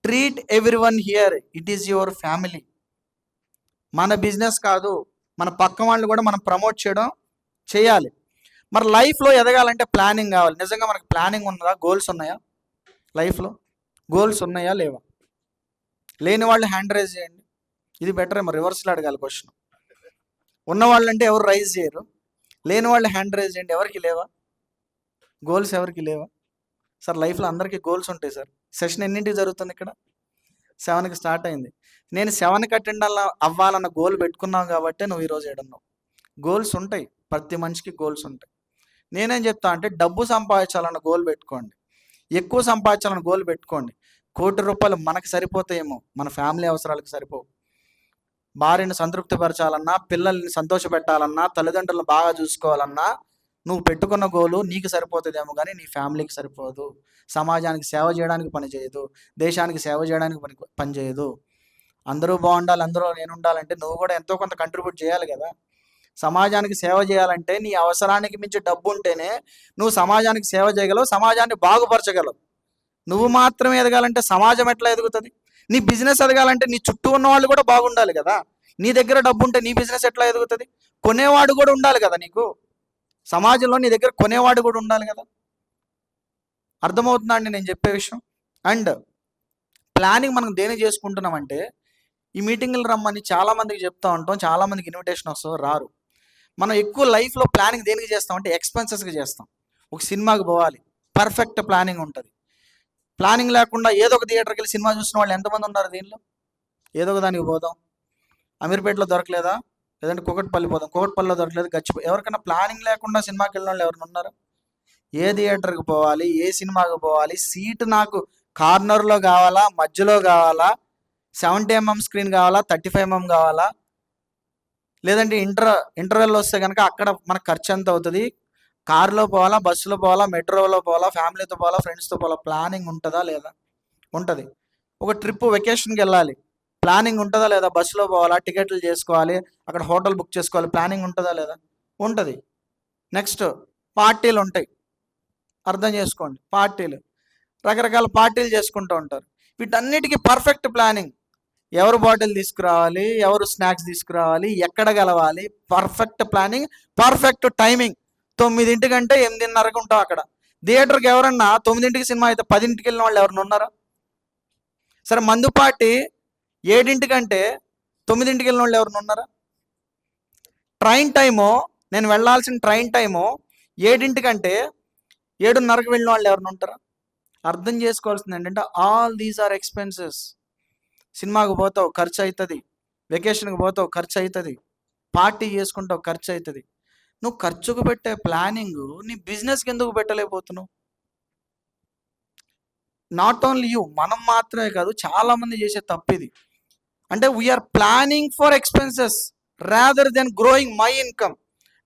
Treat every one here, it is your family. మన బిజినెస్ కాదు, మన పక్క వాళ్ళు కూడా మనం ప్రమోట్ చేయడం చేయాలి. మరి లైఫ్లో ఎదగాలంటే ప్లానింగ్ కావాలి. నిజంగా మనకు ప్లానింగ్ ఉన్నదా? గోల్స్ ఉన్నాయా? లైఫ్లో గోల్స్ ఉన్నాయా లేవా? లేని వాళ్ళు హ్యాండ్ రైజ్ చేయండి. ఇది బెటర్ ఏమో, రివర్స్లో అడగాలి క్వశ్చన్. ఉన్నవాళ్ళు అంటే ఎవరు రైజ్ చేయరు, లేని వాళ్ళు హ్యాండ్ రైజ్ చేయండి. ఎవరికి లేవా గోల్స్? ఎవరికి లేవా? సార్ లైఫ్లో అందరికీ గోల్స్ ఉంటాయి సార్. సెషన్ ఎన్నింటికి జరుగుతుంది ఇక్కడ? 7కి స్టార్ట్ అయింది. నేను 7కి అటెండ్ అవ్వాలన్న గోల్ పెట్టుకున్నావు కాబట్టి నువ్వు ఈరోజు ఏడున్నావు. గోల్స్ ఉంటాయి, ప్రతి మనిషికి గోల్స్ ఉంటాయి. నేనేం చెప్తా అంటే డబ్బు సంపాదించాలన్న గోల్ పెట్టుకోండి, ఎక్కువ సంపాదించాలన్న గోల్ పెట్టుకోండి. ₹1,00,00,000 మనకు సరిపోతాయేమో, మన ఫ్యామిలీ అవసరాలకు సరిపోవు. భార్యను సంతృప్తిపరచాలన్నా, పిల్లల్ని సంతోషపెట్టాలన్నా, తల్లిదండ్రులను బాగా చూసుకోవాలన్నా నువ్వు పెట్టుకున్న గోలు నీకు సరిపోతుందేమో కానీ నీ ఫ్యామిలీకి సరిపోదు. సమాజానికి సేవ చేయడానికి పని చేయదు, దేశానికి సేవ చేయడానికి పని చేయదు. అందరూ బాగుండాలి, అందరూ నేను ఉండాలంటే నువ్వు కూడా ఎంతో కొంత కంట్రిబ్యూట్ చేయాలి కదా. సమాజానికి సేవ చేయాలంటే నీ అవసరానికి మించి డబ్బు ఉంటేనే నువ్వు సమాజానికి సేవ చేయగలవు, సమాజాన్ని బాగుపరచగలవు. నువ్వు మాత్రమే ఎదగాలంటే సమాజం ఎట్లా ఎదుగుతుంది? నీ బిజినెస్ ఎదగాలంటే నీ చుట్టూ ఉన్న వాళ్ళు కూడా బాగుండాలి కదా. నీ దగ్గర డబ్బు ఉంటే నీ బిజినెస్ ఎట్లా ఎదుగుతుంది? కొనేవాడు కూడా ఉండాలి కదా నీకు. సమాజంలో నీ దగ్గర కొనేవాడు కూడా ఉండాలి కదా. అర్థమవుతుందా అండి నేను చెప్పే విషయం? అండ్ ప్లానింగ్ మనం దేనికి చేసుకుంటున్నామంటే, ఈ మీటింగ్లు రమ్మని చాలామందికి చెప్తా ఉంటాం, చాలామందికి ఇన్విటేషన్ వస్తుంది, రారు. మనం ఎక్కువ లైఫ్లో ప్లానింగ్ దేనికి చేస్తామంటే ఎక్స్పెన్సెస్కి చేస్తాం. ఒక సినిమాకి పోవాలి, పర్ఫెక్ట్ ప్లానింగ్ ఉంటుంది. ప్లానింగ్ లేకుండా ఏదో ఒక థియేటర్కి వెళ్ళి సినిమా చూసిన వాళ్ళు ఎంతమంది ఉన్నారు దీనిలో? ఏదో ఒక దానికి పోదాం, అమీర్పేటలో దొరకలేదా, లేదంటే కూకట్పల్లి పోదాం, కూకట్పల్లిలో దొరకలేదు, గచ్చిపోయి. ఎవరికైనా ప్లానింగ్ లేకుండా సినిమాకి వెళ్ళిన వాళ్ళు ఎవరైనా ఉన్నారు? ఏ థియేటర్కి పోవాలి, ఏ సినిమాకి పోవాలి, సీటు నాకు కార్నర్లో కావాలా, మధ్యలో కావాలా, 70mm స్క్రీన్ కావాలా, 35mm కావాలా, లేదంటే ఇంటర్వెల్ వస్తే కనుక అక్కడ మనకు ఖర్చు ఎంత అవుతుంది, కారులో పోవాలా, బస్సులో పోవాలా, మెట్రోలో పోవాలా, ఫ్యామిలీతో పోవాలా, ఫ్రెండ్స్తో పోవాలా, ప్లానింగ్ ఉంటుందా లేదా? ఉంటుంది. ఒక ట్రిప్ వెకేషన్కి వెళ్ళాలి, ప్లానింగ్ ఉంటుందా లేదా? బస్సులో పోవాలా, టికెట్లు చేసుకోవాలి, అక్కడ హోటల్ బుక్ చేసుకోవాలి, ప్లానింగ్ ఉంటుందా లేదా? ఉంటుంది. నెక్స్ట్ పార్టీలు ఉంటాయి, అర్థం చేసుకోండి. పార్టీలు, రకరకాల పార్టీలు చేసుకుంటూ ఉంటారు. వీటన్నిటికీ పర్ఫెక్ట్ ప్లానింగ్. ఎవరు బాటిల్ తీసుకురావాలి, ఎవరు స్నాక్స్ తీసుకురావాలి, ఎక్కడ కలవాలి, పర్ఫెక్ట్ ప్లానింగ్, పర్ఫెక్ట్ టైమింగ్. 9 కంటే 8:30కి ఉంటాం అక్కడ. థియేటర్కి ఎవరన్నా 9కి సినిమా అయితే 10కి వెళ్ళిన వాళ్ళు ఎవరన్నా ఉన్నారా? సరే మందు పార్టీ 7 కంటే 9కి వెళ్ళిన వాళ్ళు ఎవరన్నా ఉన్నారా? ట్రైన్ టైము, నేను వెళ్ళాల్సిన ట్రైన్ టైము 7 కంటే 7:30కి వెళ్ళిన వాళ్ళు ఎవరైనా ఉంటారా? అర్థం చేసుకోవాల్సింది ఏంటంటే ఆల్ దీస్ ఆర్ ఎక్స్పెన్సెస్. సినిమాకి పోతావు ఖర్చు అవుతుంది, వెకేషన్కి పోతావు ఖర్చు అవుతుంది, పార్టీ చేసుకుంటావు ఖర్చు అవుతుంది. నువ్వు ఖర్చుకు పెట్టే ప్లానింగ్ నీ బిజినెస్కి ఎందుకు పెట్టలేకపోతున్నావు? నాట్ ఓన్లీ యూ, మనం మాత్రమే కాదు, చాలామంది చేసే తప్పు ఇది. అంటే we are planning for expenses rather than growing my income.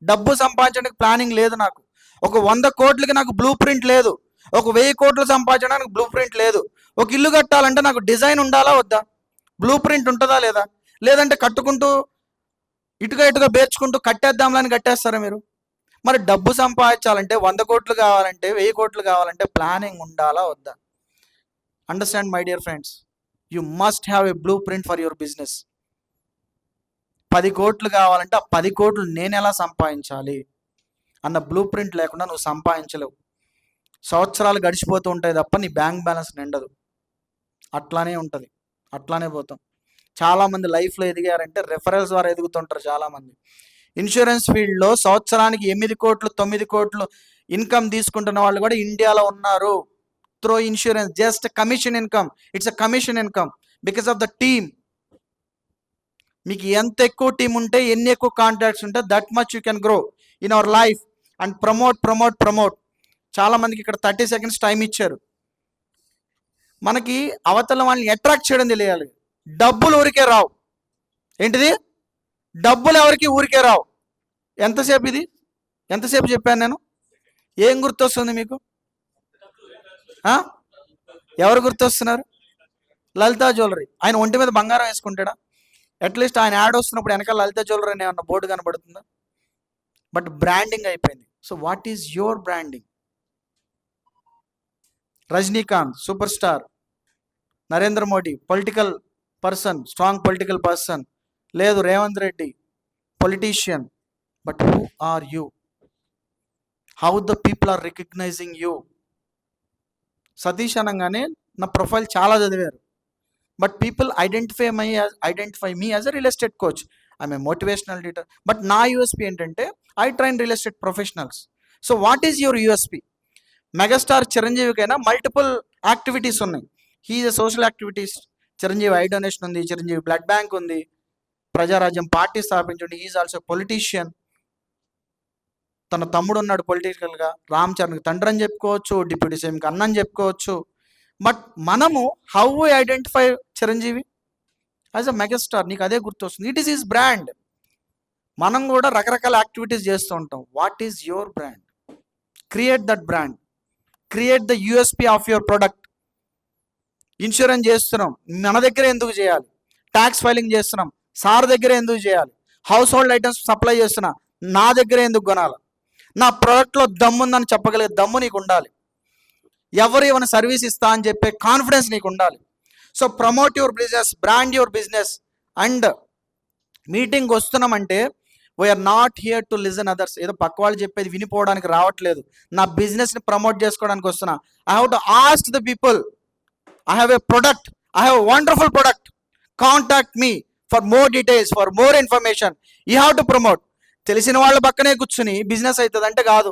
డబ్బు సంపాదించడానికి ప్లానింగ్ లేదు నాకు. ఒక 100 కోట్లకి నాకు బ్లూ ప్రింట్ లేదు, ఒక 1000 కోట్లు సంపాదించడానికి బ్లూ ప్రింట్ లేదు. ఒక ఇల్లు కట్టాలంటే నాకు డిజైన్ ఉండాలా వద్దా? బ్లూ ప్రింట్ ఉంటుందా లేదా? లేదంటే కట్టుకుంటూ ఇటుగా బేర్చుకుంటూ కట్టేద్దాంలని కట్టేస్తారా మీరు? మరి డబ్బు సంపాదించాలంటే 100 కోట్లు కావాలంటే 1000 కోట్లు కావాలంటే ప్లానింగ్ ఉండాలా వద్దా? Understand my dear friends, you must have a blue print for your business. 10 కోట్లు కావాలంటే ఆ 10 కోట్లు నేను ఎలా సంపాదించాలి అన్న బ్లూ ప్రింట్ లేకుండా నువ్వు సంపాదించలేవు. సంవత్సరాలు గడిచిపోతూ ఉంటాయి తప్ప నీ బ్యాంక్ బ్యాలెన్స్ నిండదు. అట్లానే ఉంటుంది, అట్లానే పోతాం. చాలామంది లైఫ్లో ఎదిగారంటే రెఫరల్స్ ద్వారా ఎదుగుతుంటారు. చాలామంది ఇన్సూరెన్స్ ఫీల్డ్లో సంవత్సరానికి 8 కోట్లు 9 కోట్లు ఇన్కమ్ తీసుకుంటున్న వాళ్ళు కూడా ఇండియాలో ఉన్నారు. Through insurance, just commission income. It's a commission income because of the team. మీకు ఎంత ఎక్కువ టీం ఉంటే, ఎన్ని ఎక్కువ కాంటాక్ట్స్ ఉంటే, that much you can grow in our life and promote. చాలామందికి ఇక్కడ 30 seconds టైం ఇచ్చారు. మనకి అవతల వాళ్ళని అట్రాక్ట్ చేయడం తెలియాలి. డబ్బులు ఊరికే రావు. ఏంటిది? డబ్బులు ఎవరికి ఊరికే రావు. ఎంతసేపు చెప్పాను నేను? ఏం గుర్తొస్తుంది మీకు? ఎవరు గుర్తొస్తున్నారు? లలితా జ్యువెలరీ. ఆయన ఒంటి మీద బంగారం వేసుకుంటాడా? అట్లీస్ట్ ఆయన యాడ్ వస్తున్నప్పుడు వెనకాల లలితా జ్యువెలరీ అనే అన్న బోర్డు కనబడుతుందా? బట్ బ్రాండింగ్ అయిపోయింది. So what is your branding? Rajinikanth super star, Narendra Modi political person, strong political person, లేదు Revanth Reddy politician. But who are you? How the people are recognising you? Satish అనగానే నా ప్రొఫైల్ చాలా చదివారు, but people identify me as a real estate coach. I'm a motivational leader. But నా USP ఏంటంటే I train real estate professionals. So what is your USP? Megastar చిరంజీవికైనా multiple activities ఉన్నాయి. He social activities. Chiranjeevi eye donation ఉంది, Chiranjeevi blood bank ఉంది, Praja Rajyam party స్థాపించండి. Is also politician. తన తమ్ముడు ఉన్నాడు పొలిటికల్గా, రామ్ చరణ్కి తండ్రి అని చెప్పుకోవచ్చు, డిప్యూటీ సీఎంకి అన్న అని చెప్పుకోవచ్చు. బట్ మనము how we identify Chiranjeevi as a megastar? నీకు అదే గుర్తొస్తుంది. It is his brand. మనం కూడా రకరకాల యాక్టివిటీస్ చేస్తూ ఉంటాం. What is your brand? Create that brand. Create the USP of your product. Insurance చేస్తున్నాం, మన దగ్గర ఎందుకు చేయాలి? ట్యాక్స్ ఫైలింగ్ చేస్తున్నాం, సార్ దగ్గర ఎందుకు చేయాలి? హౌస్ హోల్డ్ ఐటమ్స్ సప్లై చేస్తున్నా, నా దగ్గర ఎందుకు కొనాలి? నా ప్రోడక్ట్లో దమ్ముందని చెప్పగలిగే దమ్ము నీకు ఉండాలి. ఎవరు ఏమైనా సర్వీస్ ఇస్తా అని చెప్పే కాన్ఫిడెన్స్ నీకు ఉండాలి. So promote your business, brand your business. And meeting వస్తున్నామంటే we are not here to listen others. ఏదో పక్క వాళ్ళు చెప్పేది వినిపోవడానికి రావట్లేదు. నా బిజినెస్ని ప్రమోట్ చేసుకోవడానికి వస్తున్నా. I have to ask the people, I have a product, I have a wonderful product, contact me for more details, for more information. You have to promote. తెలిసిన వాళ్ళ పక్కనే కూర్చుని బిజినెస్ అవుతుంది అంటే కాదు.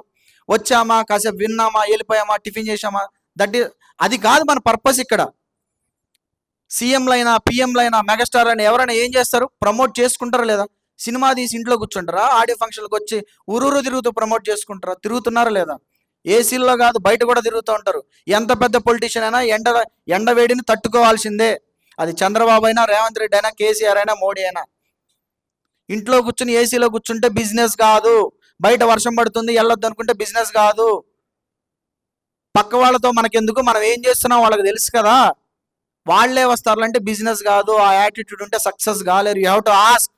వచ్చామా, కాసేపు విన్నామా, వెళ్ళిపోయామా, టిఫిన్ చేసామా, అది కాదు మన పర్పస్ ఇక్కడ. సీఎంలైనా, పిఎంలైనా, మెగాస్టార్ అయినా ఎవరైనా ఏం చేస్తారు? ప్రమోట్ చేసుకుంటారా లేదా? సినిమా తీసి ఇంట్లో కూర్చుంటారా? ఆడియో ఫంక్షన్లకు వచ్చి ఊరూరు తిరుగుతూ ప్రమోట్ చేసుకుంటారా? తిరుగుతున్నారా లేదా? ఏసీల్లో కాదు, బయట కూడా తిరుగుతూ ఉంటారు. ఎంత పెద్ద పొలిటీషియన్ అయినా ఎండవేడిని తట్టుకోవాల్సిందే. అది చంద్రబాబు అయినా, రేవంత్ రెడ్డి అయినా, కేసీఆర్ అయినా, మోడీ అయినా. ఇంట్లో కూర్చుని ఏసీలో కూర్చుంటే బిజినెస్ కాదు. బయట వర్షం పడుతుంది వెళ్ళొద్దు అనుకుంటే బిజినెస్ కాదు. పక్క వాళ్ళతో మనకెందుకు, మనం ఏం చేస్తున్నాం వాళ్ళకి తెలుసు కదా, వాళ్ళే వస్తారు అంటే బిజినెస్ కాదు. ఆ యాటిట్యూడ్ ఉంటే సక్సెస్ కాలేరు. You have to ask.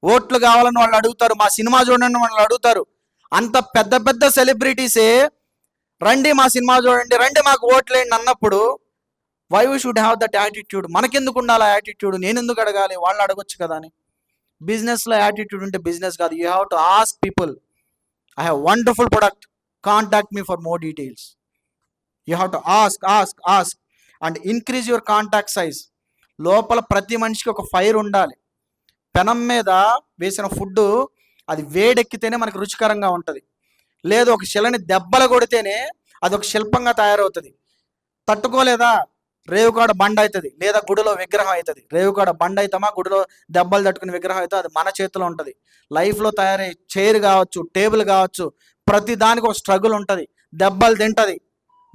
ఓట్లు కావాలని వాళ్ళు అడుగుతారు, మా సినిమా చూడండి వాళ్ళు అడుగుతారు. అంత పెద్ద పెద్ద సెలబ్రిటీసే రండి మా సినిమా చూడండి, రండి మాకు ఓట్లేండి అన్నప్పుడు why we should have that attitude? మనకెందుకు ఉండాలి ఆ యాటిట్యూడ్? నేను ఎందుకు అడగాలి? వాళ్ళు అడగొచ్చు కదా అని. బిజినెస్లో యాటిట్యూడ్ ఉంటే బిజినెస్ కాదు. You have to ask people, I have wonderful product, contact me for more details. You have to ask and increase your contact size. లోపల ప్రతి మనిషికి ఒక ఫైర్ ఉండాలి. పెనం మీద వేసిన ఫుడ్ అది వేడెక్కితేనే మనకు రుచికరంగా ఉంటుంది. లేదు ఒక శిలని దెబ్బలు కొడితేనే అది ఒక శిల్పంగా తయారవుతుంది. తట్టుకోలేదా, రేవుకాడ బండ అవుతుంది, లేదా గుడిలో విగ్రహం అవుతుంది. రేవుకాడ బండ అవుతామా, గుడిలో దెబ్బలు తట్టుకుని విగ్రహం అవుతుంది, అది మన చేతిలో ఉంటుంది. లైఫ్లో తయారయ్యే చైర్ కావచ్చు, టేబుల్ కావచ్చు, ప్రతి దానికి ఒక స్ట్రగుల్ ఉంటుంది. దెబ్బలు తింటుంది,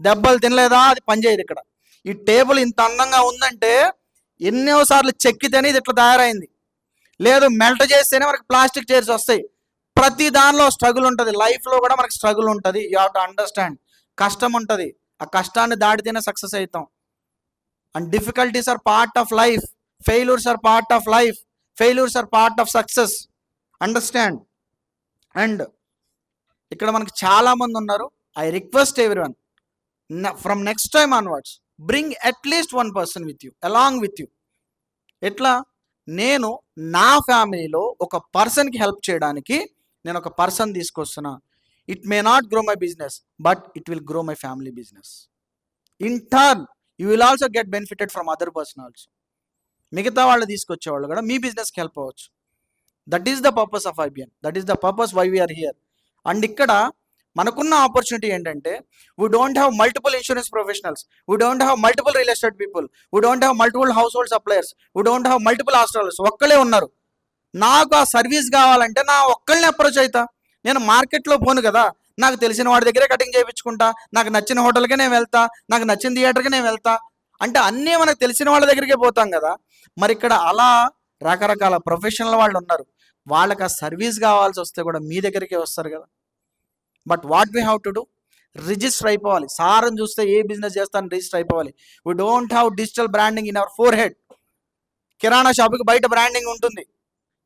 దెబ్బలు తినలేదా అది పనిచేయదు. ఇక్కడ ఈ టేబుల్ ఇంత అందంగా ఉందంటే ఎన్నోసార్లు చెక్కితేనే ఇది ఇట్లా తయారైంది. లేదు మెల్ట్ చేస్తేనే మనకి ప్లాస్టిక్ చైర్స్ వస్తాయి. ప్రతి దానిలో స్ట్రగుల్ ఉంటుంది. లైఫ్లో కూడా మనకి స్ట్రగుల్ ఉంటుంది. You have to understand. కష్టం ఉంటుంది, ఆ కష్టాన్ని దాటితేనే సక్సెస్ అవుతాం. And difficulties are part of life, failures are part of life, failures are part of success. Understand. And ఇక్కడ మనకి చాలామంది ఉన్నారు. I request everyone, from next time onwards bring at least one person with you, along with you. ఎట్లా? నేను నా ఫ్యామిలీలో ఒక పర్సన్కి హెల్ప్ చేయడానికి నేను ఒక పర్సన్ తీసుకొస్తున్నా. It may not grow my business, but it will grow my family business. In turn you will also get benefited from other person also. మిగతా వాళ్ళు తీసుకొచ్చేవాళ్ళు కూడా మీ బిజినెస్కి హెల్ప్ అవ్వచ్చు. That is the purpose of IBN. That is the purpose why we are here. And ఇక్కడ మనకున్న opportunity ఏంటంటే, we don't have multiple insurance professionals, we don't have multiple real estate people, we don't have multiple household suppliers, we don't have multiple astrologers. ఒక్కలే ఉన్నారు. నాకు ఆ service కావాలంటే నా ఒక్కళ్ళని అప్రోచ్ అవుతా. నేను మార్కెట్లో పోను కదా, నాకు తెలిసిన వాడి దగ్గరే కటింగ్ చేయించుకుంటా, నాకు నచ్చిన హోటల్కే నేను వెళ్తా, నాకు నచ్చిన థియేటర్కి నేను వెళ్తా. అంటే అన్నీ మనకు తెలిసిన వాళ్ళ దగ్గరికే పోతాం కదా. మరి ఇక్కడ అలా రకరకాల ప్రొఫెషనల్ వాళ్ళు ఉన్నారు. వాళ్ళకి ఆ సర్వీస్ కావాల్సి వస్తే కూడా మీ దగ్గరికే వస్తారు కదా. But what we have to do? Register అయిపోవాలి. సార్ని చూస్తే ఏ బిజినెస్ చేస్తాను రిజిస్టర్ అయిపోవాలి. We don't have digital branding in our forehead. కిరాణా షాపుకి బయట బ్రాండింగ్ ఉంటుంది,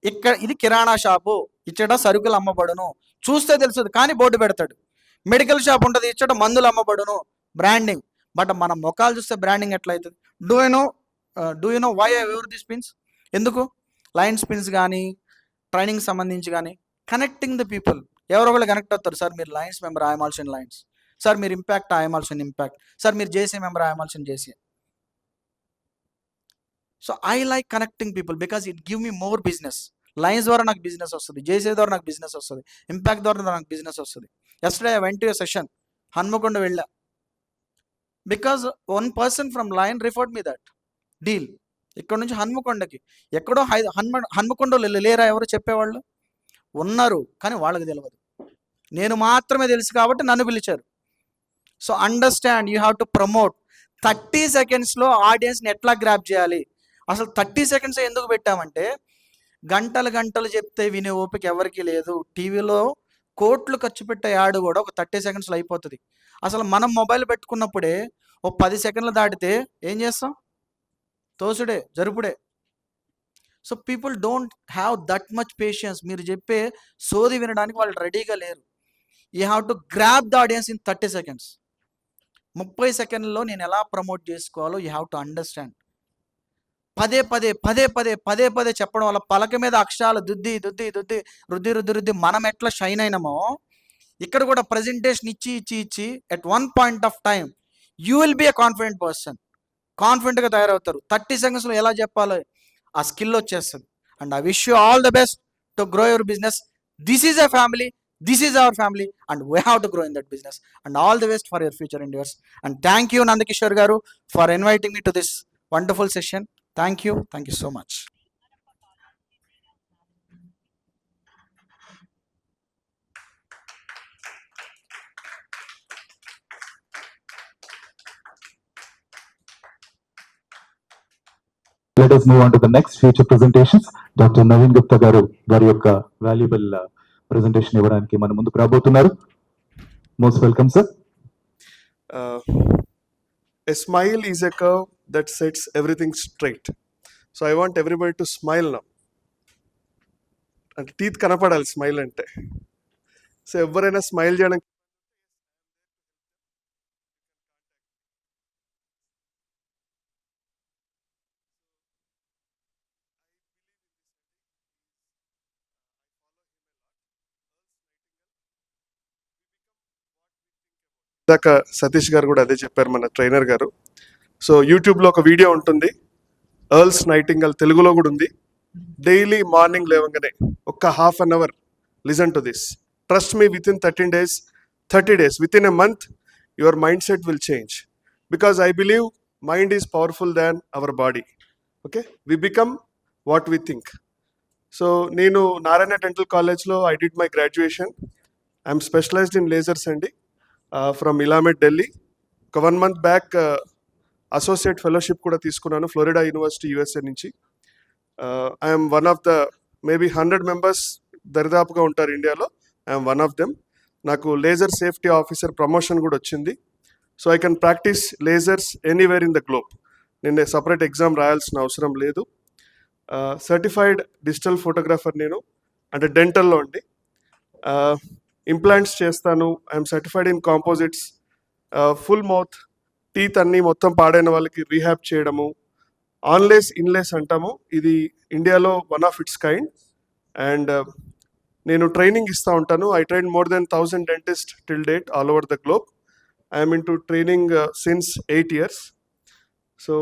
ఇక్కడ ఇది కిరాణా షాపు, ఇచ్చట సరుకులు అమ్మబడును, చూస్తే తెలుస్తుంది కానీ బోర్డు పెడతాడు. మెడికల్ షాప్ ఉంటుంది, ఇచ్చట మందులు అమ్మబడును, బ్రాండింగ్. బట్ మన ముఖాలు చూస్తే బ్రాండింగ్ ఎట్లా అవుతుంది? Do you know why I wear this pins? ఎందుకు? లైన్స్ పిన్స్ కానీ, ట్రైనింగ్ సంబంధించి కానీ, కనెక్టింగ్ ద పీపుల్. ఎవరో ఒకళ్ళు కనెక్ట్ అవుతారు. సార్ మీరు Lions member, I'm also in Lions. Sir మీరు Impact, I'm also in Impact. Sir మీరు JC member, I'm also in JC. So I like connecting people because it give me more business. Lions ద్వారా నాకు business వస్తుంది, జేసీ ద్వారా నాకు business వస్తుంది, impact ద్వారా నాకు బిజినెస్ వస్తుంది. Yesterday I went to a session Hanamkonda వెళ్ళా. Because one person from Lion referred me that deal. ఇక్కడ నుంచి హన్మకొండకి, ఎక్కడో హన్మకొండలో లేరా ఎవరు చెప్పేవాళ్ళు? ఉన్నారు, కానీ వాళ్ళకి తెలియదు. నేను మాత్రమే తెలుసు కాబట్టి నన్ను పిలిచారు. So understand, you have to promote. 30 సెకండ్స్లో ఆడియన్స్ని ఎట్లా గ్రాప్ చేయాలి? అసలు 30 సెకండ్స్ ఎందుకు పెట్టామంటే, గంటలు గంటలు చెప్తే వినే ఓపిక ఎవరికి లేదు. టీవీలో కోట్లు ఖర్చు పెట్టే యాడ్ కూడా ఒక 30 సెకండ్స్లో అయిపోతుంది. అసలు మనం మొబైల్ పెట్టుకున్నప్పుడే ఓ 10 సెకండ్లు దాటితే ఏం చేస్తాం? తోసుడే, జరుపుడే. So people don't have that much patience. మీరు చెప్పే సోది వినడానికి వాళ్ళు రెడీగా లేరు. You have to grab the audience in 30 seconds. 30 సెకండ్లలో నేను ఎలా ప్రమోట్ చేసుకోవాలో యూ హ్యావ్ టు అండర్స్టాండ్. పదే పదే పదే పదే పదే పదే చెప్పడం వల్ల పలక మీద అక్షరాలు దుద్ది దుద్ది దుద్ది రుద్ది రుద్ది రుద్ది మనం ఎట్లా షైన్ అయినామో, ఇక్కడ కూడా ప్రజెంటేషన్ ఇచ్చి ఇచ్చి ఇచ్చి at one point of time you will be a confident person. కాన్ఫిడెంట్గా తయారవుతారు. 30 సెకండ్స్లో ఎలా చెప్పాలో ఆ స్కిల్ వచ్చేస్తుంది. And I wish you all the best to grow your business. This is a family, this is our family, and we have to grow in that business. And all the best for your future endeavors. And thank you, Nandakishore garu, for inviting me to this wonderful session. Thank you so much. Let us move on to the next future presentations. Dr. Naveen Gupta garu vari yokka valuable presentation ఇవ్వడానికి మన ముందుకు రాబోతున్నారు. Most welcome, sir. A smile is a curve that sets everything straight. So I want everybody to smile now. అంటే teeth కనపడాలి smile అంటే. So ఎవరైనా smile చేయడానికి ఇందాక సతీష్ గారు కూడా అదే చెప్పారు, మన ట్రైనర్ గారు. సో యూట్యూబ్లో ఒక వీడియో ఉంటుంది, ఎర్ల్స్ నైటింగల్, తెలుగులో కూడా ఉంది. డైలీ మార్నింగ్ లేవగానే ఒక్క half an hour listen to this. Trust me, within 30 days, within a month your mind set will change. Because I believe mind is powerful than our body. Okay, we become what we think. So నేను Narayana dental కాలేజ్లో I did my graduation. I'm specialised in lasers అండి, ఫ్రమ్ ఇలామెట్, ఢిల్లీ. ఒక 1 month back associate fellowship కూడా తీసుకున్నాను Florida university, USA నుంచి. I'm one of the maybe 100 members దరిదాపుగా ఉంటారు ఇండియాలో. I'm one of them. నాకు లేజర్ సేఫ్టీ ఆఫీసర్ ప్రమోషన్ కూడా వచ్చింది. So I can practice lasers anywhere in the globe. నేను సపరేట్ ఎగ్జామ్ రాయాల్సిన అవసరం లేదు. సర్టిఫైడ్ డిజిటల్ ఫోటోగ్రాఫర్ నేను, అంటే డెంటల్లో అండి. ఇంప్లాంట్స్ చేస్తాను. I'm certified in composites. Full mouth teeth అన్నీ మొత్తం పాడైన వాళ్ళకి రీహాబ్ చేయడము, ఆన్లేస్ ఇన్లేస్ అంటాము. ఇది ఇండియాలో one of its kind. And నేను ట్రైనింగ్ ఇస్తూ ఉంటాను. I train more than 1000 dentists till date all over the globe. I'm into training since 8 years. So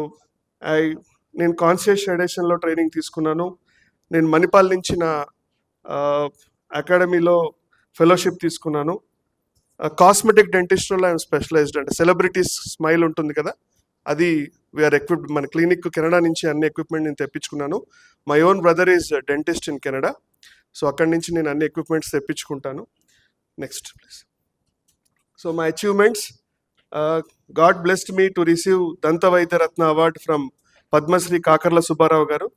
నేను కాన్షియస్ షెడేషన్లో ట్రైనింగ్ తీసుకున్నాను. నేను మణిపాల్ నుంచి నా అకాడమీలో ఫెలోషిప్ తీసుకున్నాను. కాస్మెటిక్ డెంటిస్ట్రీలో ఐఎమ్ స్పెషలైజ్డ్. అంటే సెలబ్రిటీస్ స్మైల్ ఉంటుంది కదా, అది వీఆర్ ఎక్విప్డ్. మన క్లినిక్ కెనడా నుంచి అన్ని ఎక్విప్మెంట్ నేను తెప్పించుకున్నాను. My own brother is dentist in Canada. So అక్కడి నుంచి నేను అన్ని ఎక్విప్మెంట్స్ తెప్పించుకుంటాను. Next please. So my achievements, God blessed me to receive Danta Vaidya Ratna award from Padmashri Kakarla Subbarao garu.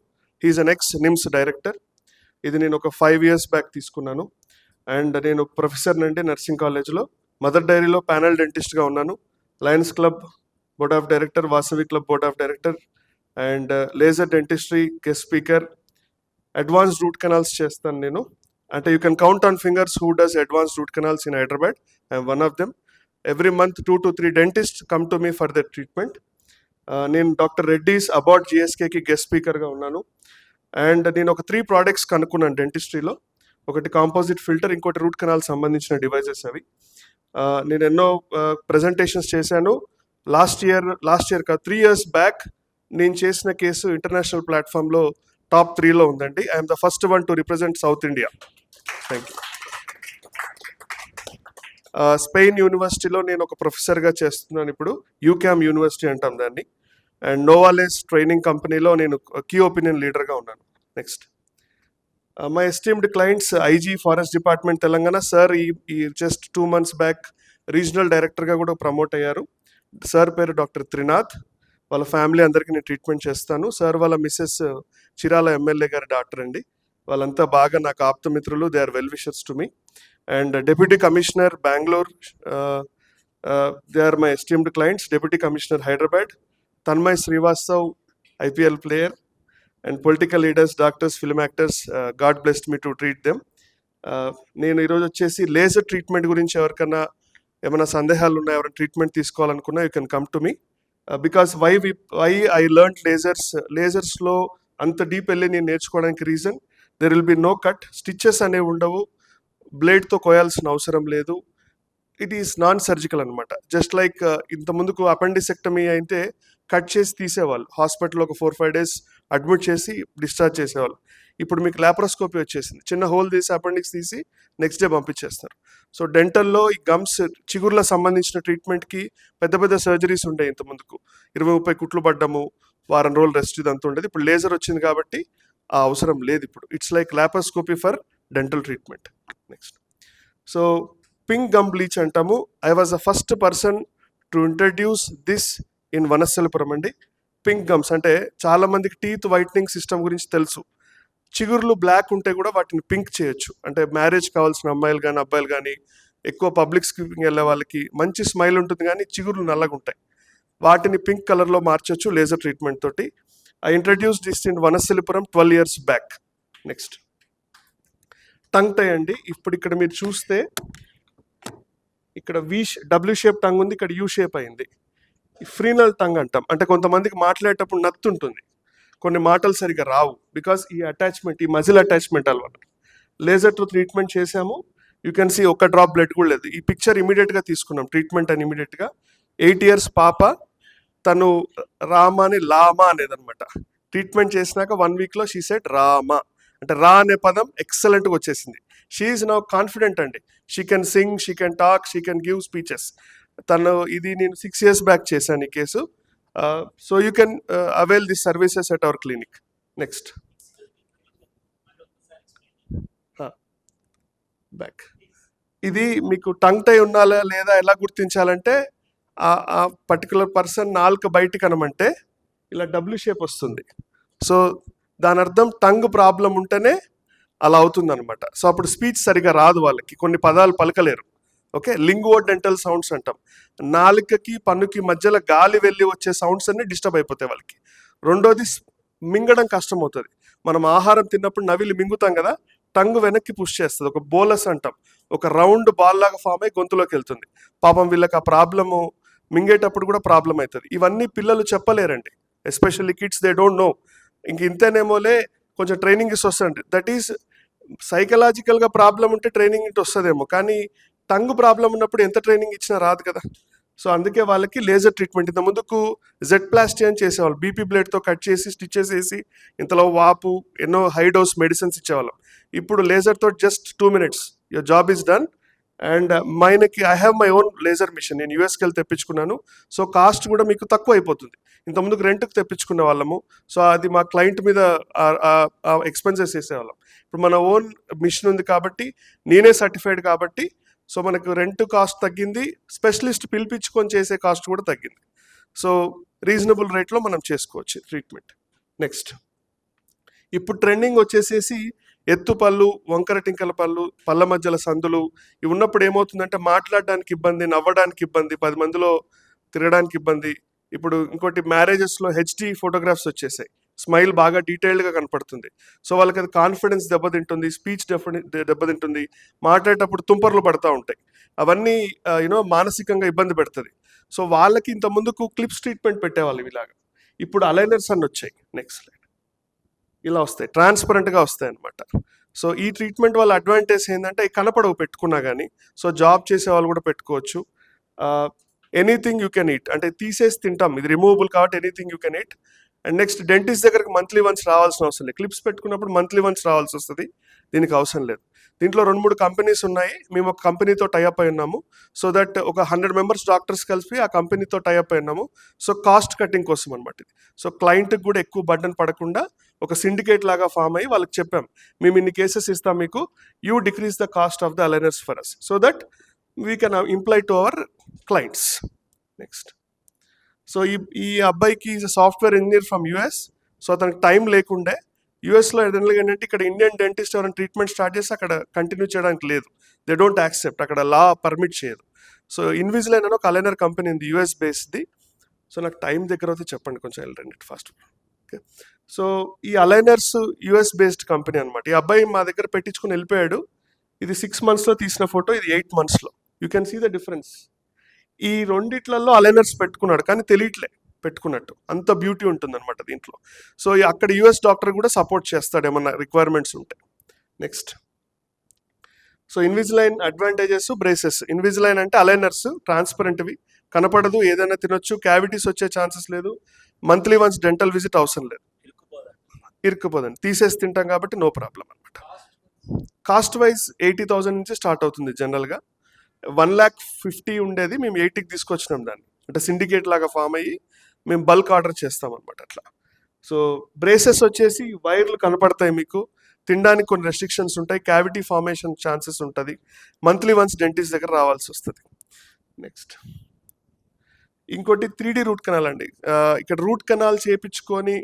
He is an ex NIMS director. ఇది నేను ఒక 5 years బ్యాక్ తీసుకున్నాను. అండ్ నేను ప్రొఫెసర్ అంటే నర్సింగ్ కాలేజ్లో, మదర్ డైరీలో ప్యానల్ డెంటిస్ట్గా ఉన్నాను. Lions club board of director, Vasavi club board of director, and laser dentistry guest speaker. Advanced root canals చేస్తాను నేను. అంటే you can count on fingers who does advanced root canals in Hyderabad. I'm one of them. Every month 2 to 3 dentists come to me for their treatment. నేను doctor Reddy's about జిఎస్కేకి guest స్పీకర్గా ఉన్నాను. And నేను ఒక 3 products కనుక్కున్నాను డెంటిస్ట్రీలో. ఒకటి composite filter, ఇంకోటి root canal సంబంధించిన devices. అవి నేను ఎన్నో ప్రజెంటేషన్స్ చేశాను. లాస్ట్ ఇయర్ కాదు 3 years బ్యాక్ నేను చేసిన కేసు ఇంటర్నేషనల్ ప్లాట్ఫామ్లో టాప్ 3లో ఉందండి. I'm the first one to represent south India. Thank you. Spain యూనివర్సిటీలో నేను ఒక ప్రొఫెసర్గా చేస్తున్నాను ఇప్పుడు. యూక్యామ్ యూనివర్సిటీ అంటాం దాన్ని. అండ్ నోవాలెస్ ట్రైనింగ్ కంపెనీలో నేను కీ ఒపీనియన్ లీడర్గా ఉన్నాను. Next, my esteemed clients IG forest department Telangana sir ఈ జస్ట్ 2 months బ్యాక్ రీజనల్ డైరెక్టర్గా కూడా ప్రమోట్ అయ్యారు. సార్ పేరు డాక్టర్ త్రినాథ్. వాళ్ళ ఫ్యామిలీ అందరికీ నేను ట్రీట్మెంట్ చేస్తాను. సార్ వాళ్ళ మిస్సెస్ చిరాల ఎమ్మెల్యే గారి డాక్టర్ అండి. వాళ్ళంతా బాగా నాకు ఆప్తమిత్రులు. They are well wishers to me. And deputy commissioner Bengaluru, they are my esteemed clients. Deputy commissioner Hyderabad Tanmay Srivastav, IPL player. And political leaders, doctors, film actors, God blessed me to treat them. నేను ఈరోజు వచ్చేసి laser treatment గురించి ఎవరికన్నా ఏమైనా సందేహాలు ఉన్నాయి, ఎవరైనా treatment తీసుకోవాలనుకున్నా you can come to me. Because why I learn లేజర్స్లో అంత డీప్ వెళ్ళి నేను నేర్చుకోవడానికి reason, there will be no cut, stitches అనేవి ఉండవు, బ్లేడ్తో కోయాల్సిన అవసరం లేదు. ఇట్ ఈస్ నాన్ సర్జికల్ అనమాట. జస్ట్ లైక్ ఇంత ముందుకు అపెండిసెక్టమీ అయితే కట్ చేసి తీసేవాళ్ళు, హాస్పిటల్లో ఒక 4-5 days అడ్మిట్ చేసి డిశ్చార్జ్ చేసేవాళ్ళు. ఇప్పుడు మీకు లాప్రోస్కోపీ వచ్చేసింది, చిన్న హోల్ తీసి అపెండిక్స్ తీసి నెక్స్ట్ డే పంపించేస్తారు. సో డెంటల్లో ఈ గమ్స్ చిగుర్లకు సంబంధించిన ట్రీట్మెంట్కి పెద్ద పెద్ద సర్జరీస్ ఉంటాయి. ఇంత ముందుకు 20-30 కుట్లు పడ్డము, వారం రోజులు రెస్ట్ ఇదంతా ఉండేది. ఇప్పుడు లేజర్ వచ్చింది కాబట్టి ఆ అవసరం లేదు ఇప్పుడు. It's like laparoscopy for dental treatment. Next, so pink gum bleach అంటాము. I was the first person to introduce this in Vanasthalipuram అండి. పింక్ గమ్స్ అంటే చాలా మందికి టీత్ వైట్నింగ్ సిస్టమ్ గురించి తెలుసు. చిగుర్లు బ్లాక్ ఉంటే కూడా వాటిని పింక్ చేయొచ్చు. అంటే మ్యారేజ్ కావాల్సిన అమ్మాయిలు కానీ అబ్బాయిలు కానీ, ఎక్కువ పబ్లిక్ స్పీకింగ్ వెళ్ళే వాళ్ళకి మంచి స్మైల్ ఉంటుంది కానీ చిగుర్లు నల్లగా ఉంటాయి, వాటిని పింక్ కలర్లో మార్చొచ్చు లేజర్ ట్రీట్మెంట్ తోటి. I introduce this in Vanasthalipuram 12 years back. Next, tongue tie అండి. ఇప్పుడు ఇక్కడ మీరు చూస్తే ఇక్కడ డబ్ల్యూ షేప్ టంగ్ ఉంది, ఇక్కడ యూ షేప్ అయింది. ఫ్రీనల్ టంగ్ అంటాం. అంటే కొంతమందికి మాట్లాడేటప్పుడు నత్తు ఉంటుంది, కొన్ని మాటలు సరిగా రావు, బికాస్ ఈ అటాచ్మెంట్, ఈ మజిల్ అటాచ్మెంట్ అలవాటు. లేజర్తో ట్రీట్మెంట్ చేసాము. యూ కెన్ సీ ఒక డ్రాప్ బ్లడ్ కూడా లేదు. ఈ పిక్చర్ ఇమీడియట్గా తీసుకున్నాం ట్రీట్మెంట్ అని. ఇమీడియట్గా 8 years పాప, తను రామా అని లామా అనేదనమాట. ట్రీట్మెంట్ చేసినాక 1 weekలో షీ సెడ్ రామా, అంటే రా అనే పదం ఎక్సలెంట్గా వచ్చేసింది. షీ ఈజ్ నౌ కాన్ఫిడెంట్ అండి. She can sing, she can talk, she can give speeches. తను ఇది నేను 6 years బ్యాక్ చేశాను ఈ case. So you can avail this services at our clinic. Next, back. ఇది మీకు టంగ్ టై ఉన్నాలా లేదా ఎలా గుర్తించాలంటే, ఆ పర్టికులర్ పర్సన్ నాలుక బయటికి అనమంటే ఇలా డబ్ల్యూ షేప్ వస్తుంది. సో దాని అర్థం టంగ్ ప్రాబ్లం ఉంటేనే అలా అవుతుంది అనమాట. సో అప్పుడు స్పీచ్ సరిగా రాదు వాళ్ళకి, కొన్ని పదాలు పలకలేరు. ఓకే, లింగువో డెంటల్ సౌండ్స్ అంటాం. నాలుకకి పన్నుకి మధ్యలో గాలి వెళ్ళి వచ్చే సౌండ్స్ అన్ని డిస్టర్బ్ అయిపోతాయి వాళ్ళకి. రెండోది, మింగడం కష్టం అవుతుంది. మనం ఆహారం తిన్నప్పుడు నవిలి మింగుతాం కదా, టంగ్ వెనక్కి పుష్ చేస్తుంది, ఒక బోలస్ అంటాం, ఒక రౌండ్ బాల్ లాగా ఫామ్ అయ్యి గొంతులోకి వెళ్తుంది. పాపం వీళ్ళకి ఆ ప్రాబ్లము మింగేటప్పుడు కూడా ప్రాబ్లం అవుతుంది. ఇవన్నీ పిల్లలు చెప్పలేరండి, especially kids, they don't know. ఇంక ఇంతేనేమోలే కొంచెం ట్రైనింగ్ ఇస్ వస్తుంది. దట్ ఈస్ సైకలాజికల్గా ప్రాబ్లం ఉంటే ట్రైనింగ్ ఇంటి వస్తుందేమో, కానీ టంగ్ ప్రాబ్లం ఉన్నప్పుడు ఎంత ట్రైనింగ్ ఇచ్చినా రాదు కదా. సో అందుకే వాళ్ళకి లేజర్ ట్రీట్మెంట్. ఇంత ముందుకు జెడ్ ప్లాస్టీ అని చేసేవాళ్ళు, బీపీ బ్లేడ్తో కట్ చేసి స్టిచెస్ వేసి ఇంతలో వాపు, ఎన్నో హై డోస్ మెడిసిన్స్ ఇచ్చేవాళ్ళం. ఇప్పుడు లేజర్తో just 2 minutes your job is done. And మైనకి I have my own laser machine, నేను యూఎస్కి వెళ్ళి తెప్పించుకున్నాను. సో కాస్ట్ కూడా మీకు తక్కువ అయిపోతుంది. ఇంతకుముందుకు రెంట్కి తెప్పించుకునే వాళ్ళము, సో అది మా క్లయింట్ మీద ఎక్స్పెన్సెస్ వేసేవాళ్ళం. ఇప్పుడు మన ఓన్ మిషన్ ఉంది కాబట్టి, నేనే సర్టిఫైడ్ కాబట్టి, సో మనకు రెంట్ కాస్ట్ తగ్గింది, స్పెషలిస్ట్ పిలిపించుకొని చేసే కాస్ట్ కూడా తగ్గింది. సో రీజనబుల్ రేట్లో మనం చేసుకోవచ్చు ట్రీట్మెంట్. నెక్స్ట్, ఇప్పుడు ట్రెండింగ్ వచ్చేసేసి ఎత్తు పళ్ళు, వంకర టింకల పళ్ళు, పళ్ళ మధ్యల సందులు ఇవి ఉన్నప్పుడు ఏమవుతుందంటే మాట్లాడడానికి ఇబ్బంది, నవ్వడానికి ఇబ్బంది, 10 మందిలో తిరగడానికి ఇబ్బంది. ఇప్పుడు ఇంకోటి, మ్యారేజెస్లో హెచ్డి ఫోటోగ్రాఫ్స్ వచ్చేసాయి, స్మైల్ బాగా డీటెయిల్డ్గా కనపడుతుంది. సో వాళ్ళకి అది కాన్ఫిడెన్స్ దెబ్బతింటుంది, స్పీచ్ దెబ్బతింటుంది, మాట్లాడేటప్పుడు తుంపర్లు పడుతూ ఉంటాయి. అవన్నీ మానసికంగా ఇబ్బంది పెడుతుంది. సో వాళ్ళకి ఇంత ముందుకు క్లిప్స్ ట్రీట్మెంట్ పెట్టేవాళ్ళు ఇలాగా, ఇప్పుడు అలైనర్స్ అన్ని వచ్చాయి. Next slide. ఇలా వస్తాయి, ట్రాన్స్పరెంట్గా వస్తాయి అనమాట. సో ఈ ట్రీట్మెంట్ వల్ల అడ్వాంటేజ్ ఏంటంటే కనపడవు పెట్టుకున్నా కానీ. సో జాబ్ చేసే వాళ్ళు కూడా పెట్టుకోవచ్చు. ఎనీథింగ్ యూ కెన్ ఈట్, అంటే తీసేసి తింటాం, ఇది రిమూవబుల్ కాబట్టి anything you can eat. And next, dentist దగ్గరికి మంత్లీ వన్స్ రావాల్సిన అవసరం లేదు. క్లిప్స్ పెట్టుకున్నప్పుడు మంత్లీ వన్స్ రావాల్సి వస్తుంది, దీనికి అవసరం లేదు. దీంట్లో 2-3 కంపెనీస్ ఉన్నాయి. మేము ఒక కంపెనీతో టైఅప్ అయి ఉన్నాము. సో దట్ ఒక 100 మెంబర్స్ డాక్టర్స్ కలిసి ఆ కంపెనీతో టైఅప్ అయి ఉన్నాము. సో కాస్ట్ కటింగ్ కోసం అనమాట ఇది. సో క్లయింట్కి కూడా ఎక్కువ బర్డన్ పడకుండా ఒక సిండికేట్ లాగా ఫామ్ అయ్యి వాళ్ళకి చెప్పాం, మేము ఇన్ని కేసెస్ ఇస్తాం మీకు, you decrease the cost of the aligners for us so that we can imply to our clients. Next, so ఈ అబ్బాయికి is software engineer from US. So అతనికి టైం లేకుండే. యూఎస్లో ఏదైనా ఏంటంటే ఇక్కడ ఇండియన్ డెంటిస్ట్ ఎవరైనా ట్రీట్మెంట్ స్టార్ట్ చేస్తే అక్కడ కంటిన్యూ చేయడానికి లేదు, దే డోంట్ యాక్సెప్ట్, అక్కడ లా పర్మిట్ చేయదు. సో ఇన్విజిలైన్ అని ఒక అలైనర్ కంపెనీ ఉంది యూఎస్ బేస్ది. సో నాకు టైం దగ్గర అయితే చెప్పండి, కొంచెం వెళ్ళండి ఫాస్ట్. ఓకే, సో ఈ అలైనర్స్ యూఎస్ బేస్డ్ కంపెనీ అనమాట. ఈ అబ్బాయి మా దగ్గర పెట్టించుకుని వెళ్ళిపోయాడు. ఇది 6 monthsలో తీసిన ఫోటో, ఇది 8 monthsలో. You can see the difference. ఈ రెండిట్లలో అలైనర్స్ పెట్టుకున్నాడు కానీ తెలియట్లే పెట్టుకున్నట్టు, అంత బ్యూటీ ఉంటుంది అనమాట దీంట్లో. సో అక్కడ యూఎస్ డాక్టర్ కూడా సపోర్ట్ చేస్తాడు ఏమన్నా రిక్వైర్మెంట్స్ ఉంటాయి. Next, so Invisalign advantages, braces. Invisalign అంటే అలైనర్స్ ట్రాన్స్పరెంట్వి, కనపడదు, ఏదైనా తినొచ్చు, క్యావిటీస్ వచ్చే ఛాన్సెస్ లేదు, మంత్లీ వన్స్ డెంటల్ విజిట్ అవసరం లేదు, ఇరుక్కుపోదండి, తీసేసి తింటాం కాబట్టి నో ప్రాబ్లం అనమాట. కాస్ట్ వైజ్ 80,000 నుంచి స్టార్ట్ అవుతుంది జనరల్గా. 1,50,000 ఉండేది, మేము 80కి తీసుకొచ్చినాం దాన్ని, అంటే సిండికేట్ లాగా ఫామ్ అయ్యి మేము బల్క్ ఆర్డర్ చేస్తాం అనమాట అట్లా. సో బ్రేసెస్ వచ్చేసి వైర్లు కనపడతాయి మీకు, తినడానికి కొన్ని రెస్ట్రిక్షన్స్ ఉంటాయి, క్యావిటీ ఫార్మేషన్ ఛాన్సెస్ ఉంటుంది, మంత్లీ వన్స్ డెంటిస్ట్ దగ్గర రావాల్సి వస్తుంది. నెక్స్ట్, ఇంకోటి 3D రూట్ కెనాల్ అండి. ఇక్కడ రూట్ కెనాల్ చేయించుకొని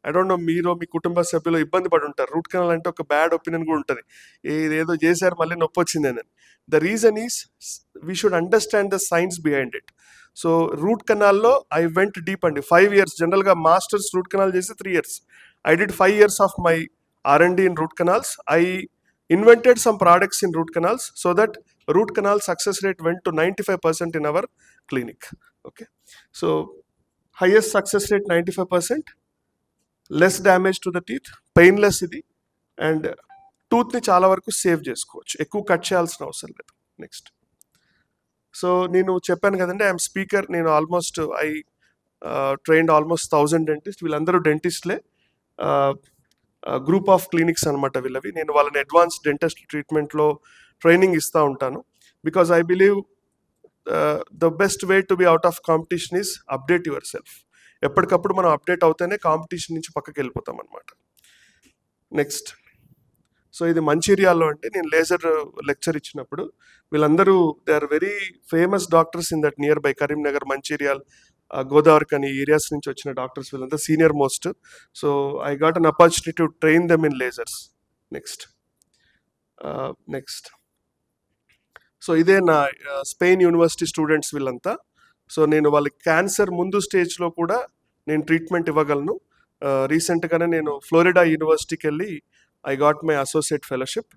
ఐ డోంట్ నో మీరు మీ కుటుంబ సభ్యులు ఇబ్బంది పడి ఉంటారు. రూట్ కెనాల్ అంటే ఒక బ్యాడ్ ఒపీనియన్ కూడా ఉంటుంది, ఏదో చేశారు మళ్ళీ నొప్పి వచ్చింది అని. The reason is we should understand the science behind it. So root కెనాల్లో ఐ వెంట్ డీప్ అండి. 5 years జనరల్గా మాస్టర్స్ రూట్ కెనాల్ చేసి 3 years. I did 5 years of my R&D in root canals. I invented some products in root canals so that root canal success rate went to 95% in our clinic. Okay, so highest success rate 95%, less damage to the teeth, painless ఇది, and టూత్ని చాలా వరకు save చేసుకోవచ్చు, ఎక్కువ cut చేయాల్సిన అవసరం లేదు. Next, so నేను చెప్పాను కదండి, ఐఎమ్ స్పీకర్. నేను almost I trained almost 1000 dentist. వీళ్ళందరూ డెంటిస్ట్లే, గ్రూప్ ఆఫ్ క్లినిక్స్ అనమాట వీళ్ళవి. నేను వాళ్ళని అడ్వాన్స్ డెంటిస్ట్ ట్రీట్మెంట్లో ట్రైనింగ్ ఇస్తూ ఉంటాను. Because I believe the best way to be out of competition is update your self. ఎప్పటికప్పుడు మనం అప్డేట్ అవుతేనే కాంపిటీషన్ నుంచి పక్కకి వెళ్ళిపోతాం అనమాట. నెక్స్ట్, సో ఇది మంచిర్యాల్లో అంటే నేను లేజర్ లెక్చర్ ఇచ్చినప్పుడు వీళ్ళందరూ they are very famous doctors in that nearby Karimnagar, Mancherial, Godavarikhani areas నుంచి వచ్చిన డాక్టర్స్ వీళ్ళంతా senior most. So I got an opportunity to train them in lasers. Next, so ఇదే నా స్పెయిన్ యూనివర్సిటీ స్టూడెంట్స్ వీళ్ళంతా. సో నేను వాళ్ళకి క్యాన్సర్ ముందు స్టేజ్లో కూడా నేను ట్రీట్మెంట్ ఇవ్వగలను. రీసెంట్గానే నేను ఫ్లోరిడా యూనివర్సిటీకి వెళ్ళి I got my associate fellowship.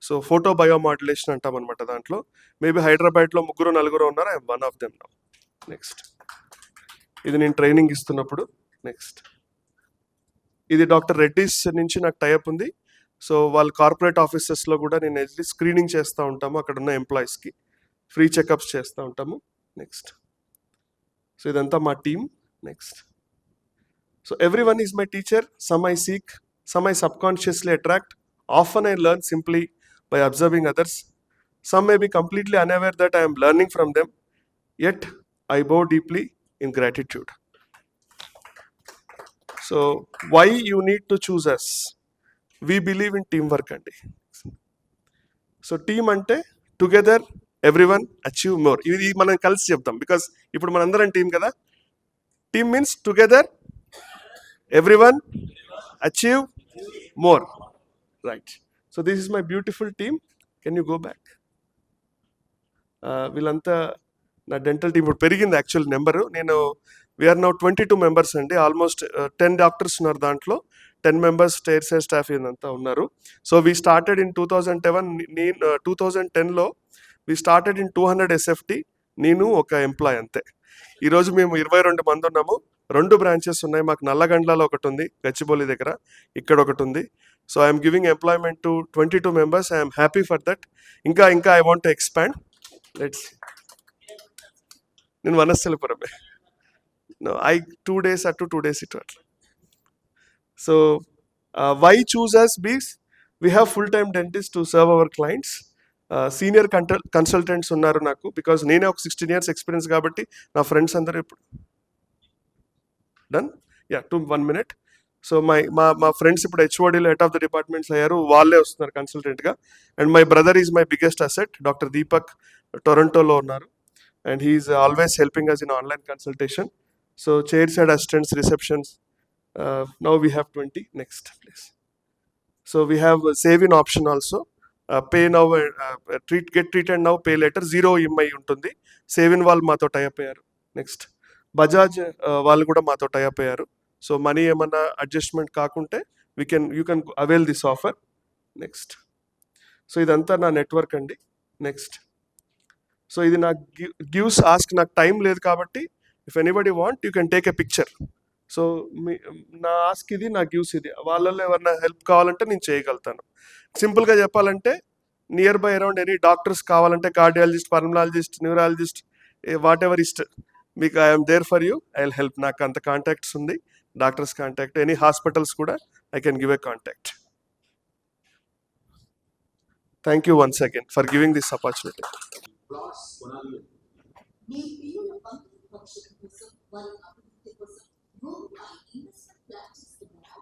So photobiomodulation అంటాం అనమాట. దాంట్లో మేబీ హైదరాబాద్లో 3-4 ఉన్నారు, I'm one of them now. Next, ఇది నేను ట్రైనింగ్ ఇస్తున్నప్పుడు. నెక్స్ట్, ఇది డాక్టర్ రెడ్డిస్ నుంచి నాకు టైఅప్ ఉంది. సో వాళ్ళ కార్పొరేట్ ఆఫీసెస్లో కూడా నేను వెళ్ళి స్క్రీనింగ్ చేస్తూ ఉంటాము, అక్కడ ఉన్న ఎంప్లాయీస్కి ఫ్రీ చెకప్స్ చేస్తూ ఉంటాము. నెక్స్ట్, సో ఇదంతా మా team. Next, so everyone is my teacher. Some I seek, some I subconsciously attract. Often I learn simply by observing others. Some may be completely unaware that I am learning from them, yet I bow deeply in gratitude. So why you need to choose us? We believe in teamwork andi. So team ante together everyone achieve more. ఇది మనం కలిసి చెప్తాం, because ఇప్పుడు మనందరం team కదా. Team means together everyone achieve more, right? So this is my beautiful team. Can you go back? వీళ్ళంతా నా dental team ఇప్పుడు పెరిగింది యాక్చువల్ నెంబరు. నేను వీఆర్ నౌ 22 members అండి. ఆల్మోస్ట్ 10 డాక్టర్స్ ఉన్నారు దాంట్లో, 10 members స్టేర్ సైడ్ స్టాఫ్ ఇదంతా ఉన్నారు. సో వీ స్టార్టెడ్ ఇన్ 2010లో వీ స్టార్టెడ్ ఇన్ 200 SFT. నేను ఒక ఎంప్లాయ్ అంతే. ఈరోజు మేము 22 మంది ఉన్నాము. 2 బ్రాంచెస్ ఉన్నాయి మాకు. నల్లగండ్లలో ఒకటి ఉంది, గచ్చిబౌలి దగ్గర, ఇక్కడ ఒకటి ఉంది. So I'm giving employment to 22 members. I'm happy for that. ఇంకా I want to expand. Let's, నేను వనస్థలిపురమే. ఐ 2 days అటు 2 days ఇటు అట్లా. సో వై చూజ్ అస్ బీస్ We have full-time dentists to serve our clients. Senior consultants unnaru naku because nene oka 16 years experience kabatti na friends andaru ippudu done. Yeah, 1 minute. So మా friends ఇప్పుడు హెచ్ఓడిలో head of the departments అయ్యారు, వాళ్ళే వస్తున్నారు కన్సల్టెంట్గా. And my brother is my biggest asset, doctor Deepak టొరంటోలో ఉన్నారు. And he is always helping us in online consultation. So chair side assistants, receptions. Now we have 20. Next please. So we have save in option also. Pay now, get treated now, pay later, 0 EMI ఉంటుంది. Save in వాళ్ళు మాతో type అయ్యారు. Next Bajaj వాళ్ళు కూడా మాతో type అయ్యారు. So money ఏమన్నా adjustment కాకుంటే you can avail this offer. Next. So ఇదంతా నా నెట్వర్క్ అండి. నెక్స్ట్. సో ఇది నాకు గివ్స్ ఆస్క్, నాకు టైం లేదు కాబట్టి if anybody want you can take a picture. So నా ఆస్క్ ఇది, నా గివ్స్ ఇది. వాళ్ళల్లో ఎవరైనా హెల్ప్ కావాలంటే నేను చేయగలుగుతాను. సింపుల్గా చెప్పాలంటే nearby around any doctors కావాలంటే, cardiologist, pulmonologist, neurologist, whatever ఇస్ట్, మీకు I'm there for you. I will help. నాకు అంత కాంటాక్ట్స్ ఉంది, డాక్టర్స్ కాంటాక్ట్, ఎనీ హాస్పిటల్స్ కూడా I can give a contact. Thank you once again for giving this opportunity. మీ పిల్లల భవిష్యత్తు కోసం, వారి అభివృద్ధి కోసం గోల్డ్ ఇన్వెస్ట్మెంట్ ప్లాన్ చేస్తున్నారా?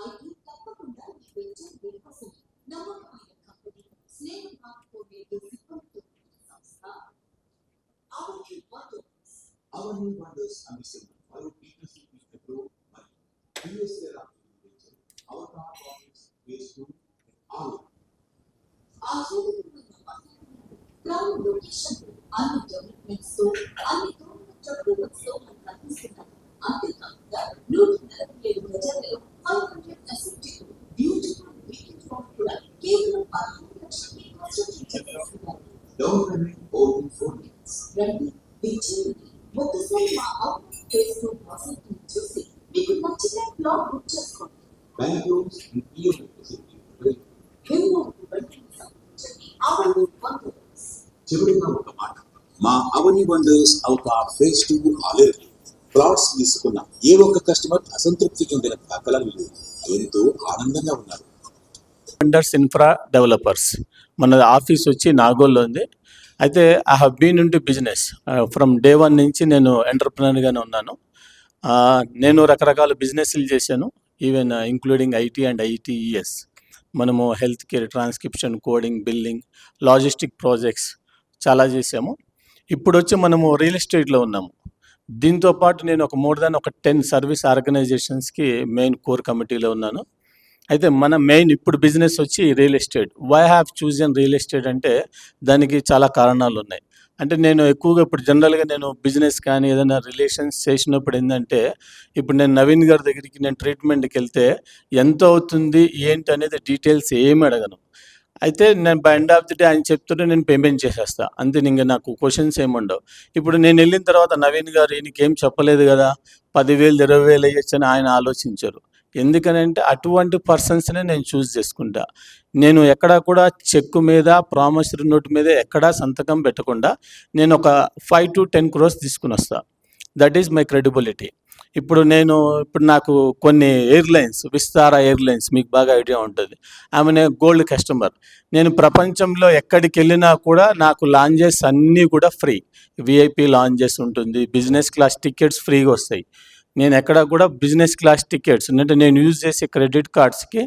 అయితే తప్పకుండా ఈ వెంచర్ మీకోసం. నమ్మకమైన కంపెనీ, స్నేహభావంతో వేగే సిబ్బందితో కూడిన సంస్థ అవని వండర్స్. అవని వండర్స్ అందిస్తున్న మరో B2C approved మరియు USA venture Avatar projects phase 2 all. ఆశ్చర్యకరమైన పద్ధతులు, క్రౌడ్ లొకేషన్, అన్ని డెవలప్మెంట్స్ తో, అన్ని గవర్నమెంట్ అప్రూవల్స్ తో మనకు అందిస్తున్నారు. అంతేకాకుండా 147 గజాలలో 500 అసెట్టు బ్యూటిఫుల్ వీకెండ్ హోమ్ కూడా కేవలం 15 లక్షలకి కన్స్ట్రక్షన్ చేస్తున్నారు. Down payment only 4 months. రండి, విచ్చేయండి. ఒక్కసారి మా అవుట్లెట్ ఫేస్బుక్ ప్రాజెక్ట్ని చూసి మీకు నచ్చిన ప్లాట్ బుక్ చేసుకోండి. Bank loans and EMI facility available. వివరాలకు వెంటనే సంప్రదించండి. అవని వండర్స్. చివరిగా ఒక మాట, మా అవని వండర్స్ అవతార్ ఫేజ్ 2 ఆలర్ ప్లాట్స్ తీసుకున్న ఏ ఒక్క కస్టమర్ అసంతృప్తి చెందిన దాఖలాలు లేవు. ఎంతో ఆనందంగా ఉన్నారు. వెండర్స్ ఇన్ఫ్రా డెవలపర్స్, మన ఆఫీస్ వచ్చి నాగోల్లో ఉంది. అయితే I have been in to business from day 1 నుంచి నేను ఎంటర్ప్రినర్గానే ఉన్నాను. నేను రకరకాల బిజినెస్లు చేశాను, even including IT and ITES. మనము health care, transcription, coding, billing, logistic projects చాలా చేసాము. ఇప్పుడు వచ్చి మనము రియల్ ఎస్టేట్లో ఉన్నాము. దీంతో పాటు నేను ఒక మోర్ దాన్ 10 సర్వీస్ ఆర్గనైజేషన్స్కి మెయిన్ కోర్ కమిటీలో ఉన్నాను. అయితే మన మెయిన్ ఇప్పుడు బిజినెస్ వచ్చి real estate. Why have chosen real estate అంటే దానికి చాలా కారణాలు ఉన్నాయి. అంటే నేను ఎక్కువగా ఇప్పుడు జనరల్గా నేను బిజినెస్ కానీ ఏదైనా రిలేషన్స్ చేసినప్పుడు ఏంటంటే, ఇప్పుడు నేను నవీన్ గారి దగ్గరికి నేను ట్రీట్మెంట్కి వెళ్తే ఎంత అవుతుంది ఏంటి అనేది డీటెయిల్స్ ఏమి అడగను. అయితే నేను by end of the day ఆయన చెప్తుంటే నేను పేమెంట్ చేసేస్తా అంతే. ఇంకా నాకు క్వశ్చన్స్ ఏముండవు. ఇప్పుడు నేను వెళ్ళిన తర్వాత నవీన్ గారు ఈయనకేం చెప్పలేదు కదా, 10,000 20,000 అయ్యొచ్చు అని ఆయన ఆలోచించరు. ఎందుకనంటే అటువంటి పర్సన్స్నే నేను చూస్ చేసుకుంటా. నేను ఎక్కడా కూడా చెక్కు మీద, ప్రామిసరీ నోట్ మీద ఎక్కడా సంతకం పెట్టకుండా నేను ఒక 5 to 10 crores తీసుకుని వస్తా. That is my credibility. ఇప్పుడు నాకు కొన్ని ఎయిర్లైన్స్, విస్తారా ఎయిర్లైన్స్ మీకు బాగా ఐడియా ఉంటుంది, ఆమె గోల్డ్ కస్టమర్. నేను ప్రపంచంలో ఎక్కడికి వెళ్ళినా కూడా నాకు లాంజెస్ అన్నీ కూడా ఫ్రీ. VIP లాంజెస్ ఉంటుంది, బిజినెస్ క్లాస్ టికెట్స్ ఫ్రీగా వస్తాయి. నేను ఎక్కడ కూడా బిజినెస్ క్లాస్ టికెట్స్ అంటే నేను యూజ్ చేసే క్రెడిట్ కార్డ్స్కి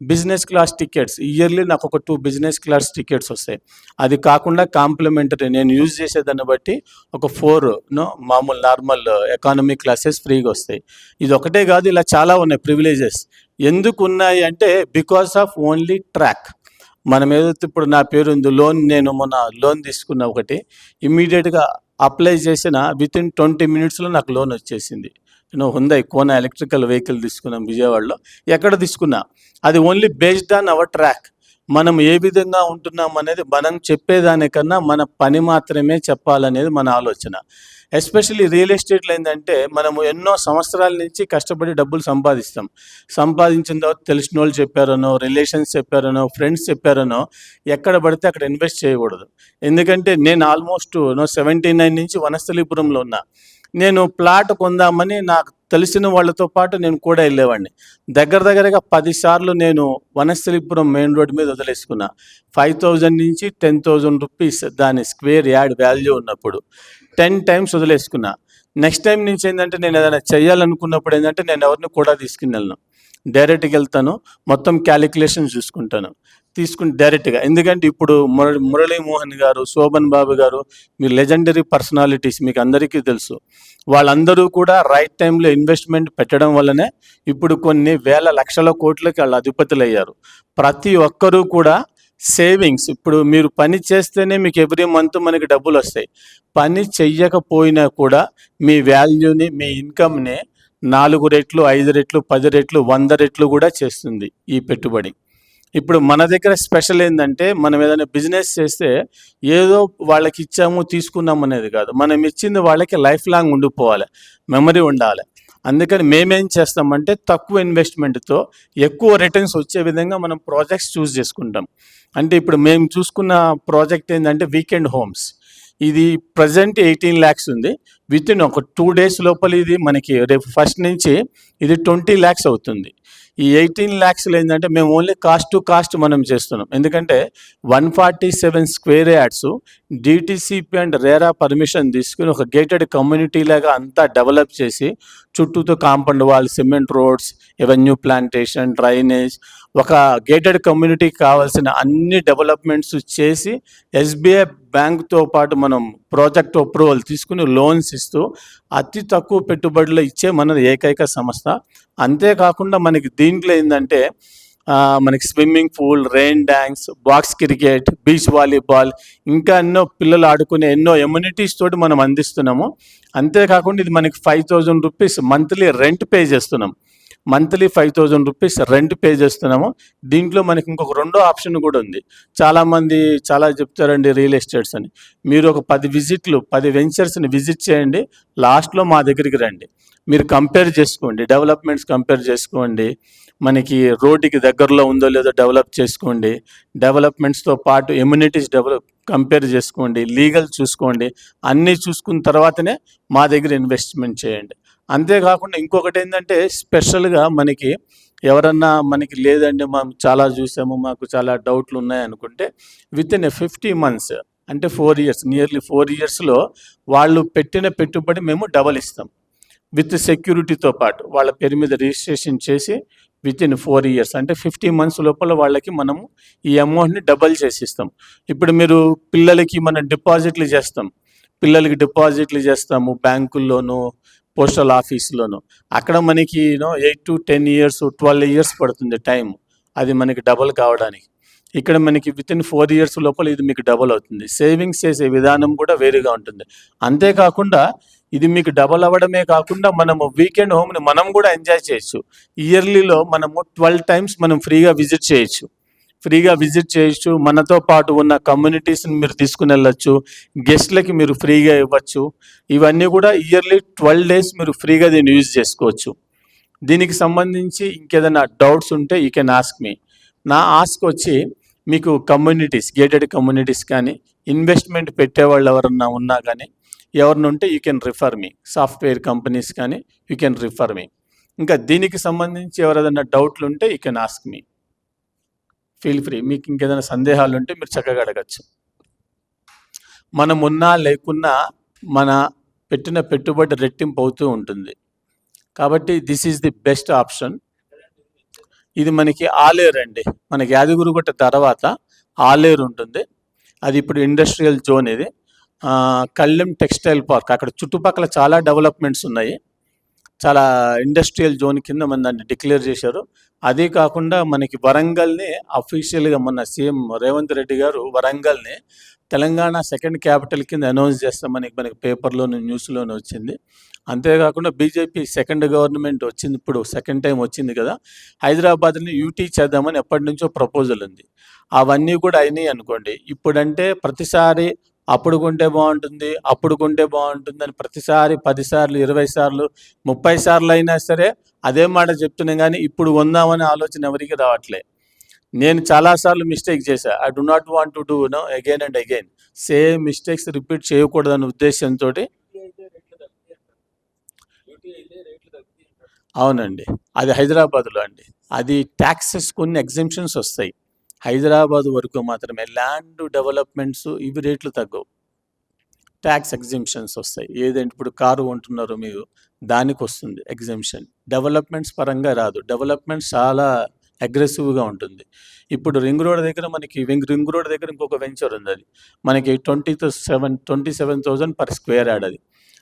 బిజినెస్ క్లాస్ టికెట్స్ ఇయర్లీ నాకు ఒక 2 బిజినెస్ క్లాస్ టికెట్స్ వస్తాయి. అది కాకుండా కాంప్లిమెంటరీ నేను యూజ్ చేసేదాన్ని బట్టి ఒక 4 మామూలు నార్మల్ ఎకానమీ క్లాసెస్ ఫ్రీగా వస్తాయి. ఇది ఒకటే కాదు, ఇలా చాలా ఉన్నాయి ప్రివిలేజెస్. ఎందుకు ఉన్నాయి అంటే బికాస్ ఆఫ్ ఓన్లీ ట్రాక్. మనం ఏదైతే ఇప్పుడు నా పేరు ఉంది, నేను మొన్న లోన్ తీసుకున్న ఒకటి ఇమ్మీడియట్గా అప్లై చేసిన వితిన్ 20 minutesలో నాకు లోన్ వచ్చేసింది. హుందాయ్ కోనా ఎలక్ట్రికల్ వెహికల్ తీసుకున్నాం విజయవాడలో. ఎక్కడ తీసుకున్నా అది only based on hour track. మనం ఏ విధంగా ఉంటున్నాం అనేది మనం చెప్పేదానికన్నా మన పని మాత్రమే చెప్పాలనేది మన ఆలోచన. ఎస్పెషల్లీ రియల్ ఎస్టేట్లో ఏంటంటే మనము ఎన్నో సంవత్సరాల నుంచి కష్టపడి డబ్బులు సంపాదించిన తర్వాత తెలిసిన వాళ్ళు చెప్పారనో, రిలేషన్స్ చెప్పారనో, ఫ్రెండ్స్ చెప్పారనో ఎక్కడ పడితే అక్కడ ఇన్వెస్ట్ చేయకూడదు. ఎందుకంటే నేను ఆల్మోస్ట్ 79 నుంచి వనస్థలీపురంలో ఉన్నా. నేను ప్లాట్ కొందామని నాకు తెలిసిన వాళ్ళతో పాటు నేను కూడా వెళ్ళేవాడిని. దగ్గరగా 10 సార్లు నేను వనస్థలిపురం మెయిన్ రోడ్ మీద వదిలేసుకున్నా. 5,000 నుంచి 10,000 రూపీస్ దాని స్క్వేర్ యార్డ్ వాల్యూ ఉన్నప్పుడు 10 టైమ్స్ వదిలేసుకున్నా. నెక్స్ట్ టైం నుంచి ఏంటంటే నేను ఏదైనా చేయాలనుకున్నప్పుడు ఏంటంటే నేను ఎవరిని కూడా తీసుకుని వెళ్ళను. డైరెక్ట్గా వెళ్తాను, మొత్తం క్యాలిక్యులేషన్ చూసుకుంటాను, తీసుకుని డైరెక్ట్గా. ఎందుకంటే ఇప్పుడు మురళీమోహన్ గారు, శోభన్ బాబు గారు, మీరు లెజెండరీ పర్సనాలిటీస్, మీకు అందరికీ తెలుసు. వాళ్ళందరూ కూడా రైట్ టైంలో ఇన్వెస్ట్మెంట్ పెట్టడం వల్లనే ఇప్పుడు కొన్ని వేల లక్షల కోట్లకి వాళ్ళు అధిపతులు అయ్యారు. ప్రతి ఒక్కరూ కూడా సేవింగ్స్, ఇప్పుడు మీరు పని చేస్తేనే మీకు ఎవ్రీ మంత్ మనకి డబ్బులు వస్తాయి. పని చెయ్యకపోయినా కూడా మీ వాల్యూని, మీ ఇన్కమ్ని 4 రెట్లు, 5 రెట్లు, 10 రెట్లు, 100 రెట్లు కూడా చేస్తుంది ఈ పెట్టుబడి. ఇప్పుడు మన దగ్గర స్పెషల్ ఏంటంటే, మనం ఏదైనా బిజినెస్ చేస్తే ఏదో వాళ్ళకి ఇచ్చాము తీసుకున్నాం అనేది కాదు, మనం ఇచ్చింది వాళ్ళకి లైఫ్ లాంగ్ ఉండిపోవాలి, మెమరీ ఉండాలి. అందుకని మేమేం చేస్తామంటే తక్కువ ఇన్వెస్ట్మెంట్తో ఎక్కువ రిటర్న్స్ వచ్చే విధంగా మనం ప్రాజెక్ట్స్ చూస్ చేసుకుంటాం. అంటే ఇప్పుడు మేము చూసుకున్న ప్రాజెక్ట్ ఏంటంటే వీకెండ్ హోమ్స్. ఇది ప్రజెంట్ 18 lakhs ఉంది. విత్ ఇన్ ఒక 2 days లోపల ఇది మనకి రేపు ఫస్ట్ నుంచి ఇది 20 lakhs అవుతుంది. ఈ 18 lakhsలో ఏంటంటే మేము ఓన్లీ కాస్ట్ టు కాస్ట్ మనం చేస్తున్నాం. ఎందుకంటే 147 square yards DTCP and RERA permission తీసుకుని ఒక గేటెడ్ కమ్యూనిటీ లాగా అంతా డెవలప్ చేసి చుట్టూతో compound wall, cement roads, avenue plantation, drainage, ఒక గేటెడ్ కమ్యూనిటీకి కావాల్సిన అన్ని డెవలప్మెంట్స్ చేసి ఎస్బీఐ బ్యాంక్తో పాటు మనం ప్రాజెక్ట్ అప్రూవల్ తీసుకుని లోన్స్ ఇస్తూ అతి తక్కువ పెట్టుబడిలో ఇచ్చే మనది ఏకైక సంస్థ. అంతేకాకుండా మనకి దీంట్లో ఏంటంటే మనకి swimming pool, rain dance, box cricket, beach volleyball, ఇంకా ఎన్నో పిల్లలు ఆడుకునే ఎన్నో ఎమ్యూనిటీస్ తోటి మనం అందిస్తున్నాము. అంతేకాకుండా ఇది మనకి 5,000 రూపీస్ మంత్లీ రెంట్ పే చేస్తున్నాం. మంత్లీ 5,000 రూపీస్ రెంట్ పే చేస్తున్నాము. దీంట్లో మనకి ఇంకొక రెండో ఆప్షన్ కూడా ఉంది. చాలామంది చాలా చెప్తారండి రియల్ ఎస్టేట్స్ అని. మీరు ఒక 10 వెంచర్స్ని విజిట్ చేయండి, లాస్ట్లో మా దగ్గరికి రండి, మీరు కంపేర్ చేసుకోండి, డెవలప్మెంట్స్ కంపేర్ చేసుకోండి, మనకి రోడ్డుకి దగ్గరలో ఉందో లేదో డెవలప్ చేసుకోండి, డెవలప్మెంట్స్తో పాటు ఎమ్యూనిటీస్ కంపేర్ చేసుకోండి, లీగల్ చూసుకోండి. అన్నీ చూసుకున్న తర్వాతనే మా దగ్గర ఇన్వెస్ట్మెంట్ చేయండి. అంతేకాకుండా ఇంకొకటి ఏంటంటే స్పెషల్గా మనకి ఎవరన్నా మనకి లేదండి మేము చాలా చూసాము, మాకు చాలా డౌట్లు ఉన్నాయనుకుంటే విత్ ఇన్ 50 months అంటే 4 years, నియర్లీ 4 yearsలో వాళ్ళు పెట్టిన పెట్టుబడి మేము డబల్ ఇస్తాం. విత్ సెక్యూరిటీతో పాటు వాళ్ళ పేరు మీద రిజిస్ట్రేషన్ చేసి విత్ ఇన్ 4 years అంటే 50 months లోపల వాళ్ళకి మనము ఈ అమౌంట్ని డబల్ చేసి ఇస్తాం. ఇప్పుడు మీరు పిల్లలకి మనం డిపాజిట్లు చేస్తాము బ్యాంకుల్లోనూ, పోస్టల్ ఆఫీస్లోనూ. అక్కడ మనకి 8 to 10 years, 12 years పడుతుంది టైం అది మనకి డబల్ కావడానికి. ఇక్కడ మనకి విత్ ఇన్ 4 years లోపల ఇది మీకు డబల్ అవుతుంది. సేవింగ్స్ చేసే విధానం కూడా వేరుగా ఉంటుంది. అంతేకాకుండా ఇది మీకు డబల్ అవ్వడమే కాకుండా మనము వీకెండ్ హోమ్ని మనం కూడా ఎంజాయ్ చేయొచ్చు. ఇయర్లీలో మనము 12 times మనం ఫ్రీగా విజిట్ చేయొచ్చు. మనతో పాటు ఉన్న కమ్యూనిటీస్ని మీరు తీసుకుని వెళ్ళొచ్చు, గెస్ట్లకి మీరు ఫ్రీగా ఇవ్వచ్చు. ఇవన్నీ కూడా ఇయర్లీ 12 days మీరు ఫ్రీగా దీన్ని యూజ్ చేసుకోవచ్చు. దీనికి సంబంధించి ఇంకేదైనా డౌట్స్ ఉంటే యూ కెన్ ఆస్క్ మీ. నా ఆస్క్ వచ్చి మీకు కమ్యూనిటీస్, గేటెడ్ కమ్యూనిటీస్ కానీ ఇన్వెస్ట్మెంట్ పెట్టేవాళ్ళు ఎవరన్నా ఉన్నా కానీ ఎవరిని ఉంటే you can refer me. Software companies కానీ యూ కెన్ రిఫర్ మీ. ఇంకా దీనికి సంబంధించి ఎవరైనా డౌట్లు ఉంటే you can ask me, feel free. మీకు ఇంకేదైనా సందేహాలు ఉంటే మీరు చక్కగా అడగచ్చు. మనం ఉన్నా లేకున్నా మన పెట్టిన పెట్టుబడి రెట్టింపు అవుతూ ఉంటుంది. కాబట్టి this is the best option. ఇది మనకి ఆలేరు అండి, మనకి యాదగిరిగుట్ట తర్వాత ఆలేరు ఉంటుంది. అది ఇప్పుడు ఇండస్ట్రియల్ జోన్. ఇది కళ్ళెం టెక్స్టైల్ పార్క్, అక్కడ చుట్టుపక్కల చాలా డెవలప్మెంట్స్ ఉన్నాయి. చాలా ఇండస్ట్రియల్ జోన్ కింద మన దాన్ని డిక్లేర్ చేశారు. అదే కాకుండా మనకి వరంగల్ని అఫీషియల్గా మొన్న సీఎం రేవంత్ రెడ్డి గారు వరంగల్ని తెలంగాణ సెకండ్ క్యాపిటల్ కింద అనౌన్స్ చేస్తామని మనకి పేపర్లోను, న్యూస్లోను వచ్చింది. అంతేకాకుండా బీజేపీ సెకండ్ గవర్నమెంట్ వచ్చింది, ఇప్పుడు సెకండ్ టైం వచ్చింది కదా, హైదరాబాద్ని యూటీ చేద్దామని ఎప్పటి నుంచో ప్రపోజల్ ఉంది. అవన్నీ కూడా అయినాయి అనుకోండి. ఇప్పుడంటే ప్రతిసారి అప్పుడు కొంటే బాగుంటుంది అని ప్రతిసారి 10 సార్లు, 20 సార్లు, 30 సార్లు అయినా సరే అదే మాట చెప్తున్నాం, కానీ ఇప్పుడు కొందామనే ఆలోచన ఎవరికి రావట్లే. నేను చాలాసార్లు మిస్టేక్ చేశా. I do not want to do again and again same mistakes repeat చేయకూడదనే ఉద్దేశంతో అవునండి. అది హైదరాబాద్‌లో అండి. అది టాక్సెస్ కొన్ని ఎగ్జెంప్షన్స్ వస్తాయి. హైదరాబాద్ వరకు మాత్రమే. ల్యాండ్ డెవలప్‌మెంట్స్ ఇవి రేట్లు తగ్గవు. ట్యాక్స్ ఎగ్జెంప్షన్స్ వస్తాయి. ఏదంటే ఇప్పుడు కారు కొంటున్నారో మీరు దానికొస్తుంది ఎగ్జెంప్షన్. డెవలప్‌మెంట్స్ పరంగా రాదు. డెవలప్‌మెంట్స్ చాలా అగ్రెసివ్‌గా ఉంటుంది. ఇప్పుడు రింగ్ రోడ్ దగ్గర మనకి రింగ్ రోడ్ దగ్గర ఇంకొక వెంచర్ ఉంది అది. మనకి 27,000 పర్ స్క్వేర్ యార్డ్ అది.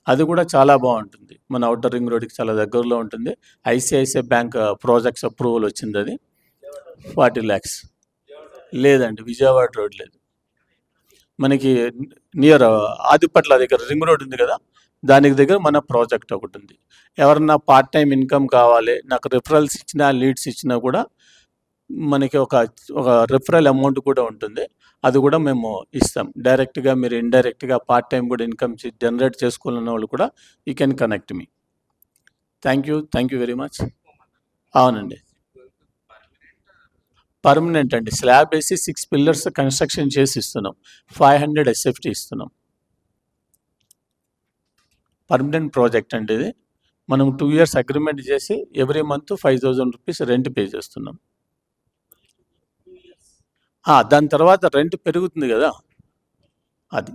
అది కూడా చాలా బాగుంటుంది. మన ఔటర్ రింగ్ రోడ్‌కి చాలా దగ్గరలో ఉంటుంది. ఐసిఐసిఐ బ్యాంక్ ప్రాజెక్ట్స్ అప్రూవల్ వచ్చింది అది. 40 lakhs. లేదండి, విజయవాడ రోడ్ లేదు. మనకి నియర్ ఆదిపట్ల దగ్గర రింగ్ రోడ్ ఉంది కదా, దానికి దగ్గర మన ప్రాజెక్ట్ ఒకటి ఉంది. ఎవరన్నా పార్ట్ టైం ఇన్కమ్ కావాలి, నాకు రిఫరల్స్ ఇచ్చినా లీడ్స్ ఇచ్చినా కూడా మనకి ఒక రిఫరల్ అమౌంట్ కూడా ఉంటుంది. అది కూడా మేము ఇస్తాం. డైరెక్ట్గా మీరు ఇండైరెక్ట్గా పార్ట్ టైం కూడా ఇన్కమ్ జనరేట్ చేసుకోవాలన్న వాళ్ళు కూడా you can connect me. Thank you very much. అవునండి, పర్మనెంట్ అండి. స్లాబ్ వేసి 6 పిల్లర్స్ కన్స్ట్రక్షన్ చేసి ఇస్తున్నాం. 500 ఎస్ఎఫ్టీ ఇస్తున్నాం. పర్మనెంట్ ప్రాజెక్ట్ అండి ఇది. మనం 2 years అగ్రిమెంట్ చేసి every month 5,000 rupees rent pay చేస్తున్నాం. దాని తర్వాత రెంట్ పెరుగుతుంది కదా, అది.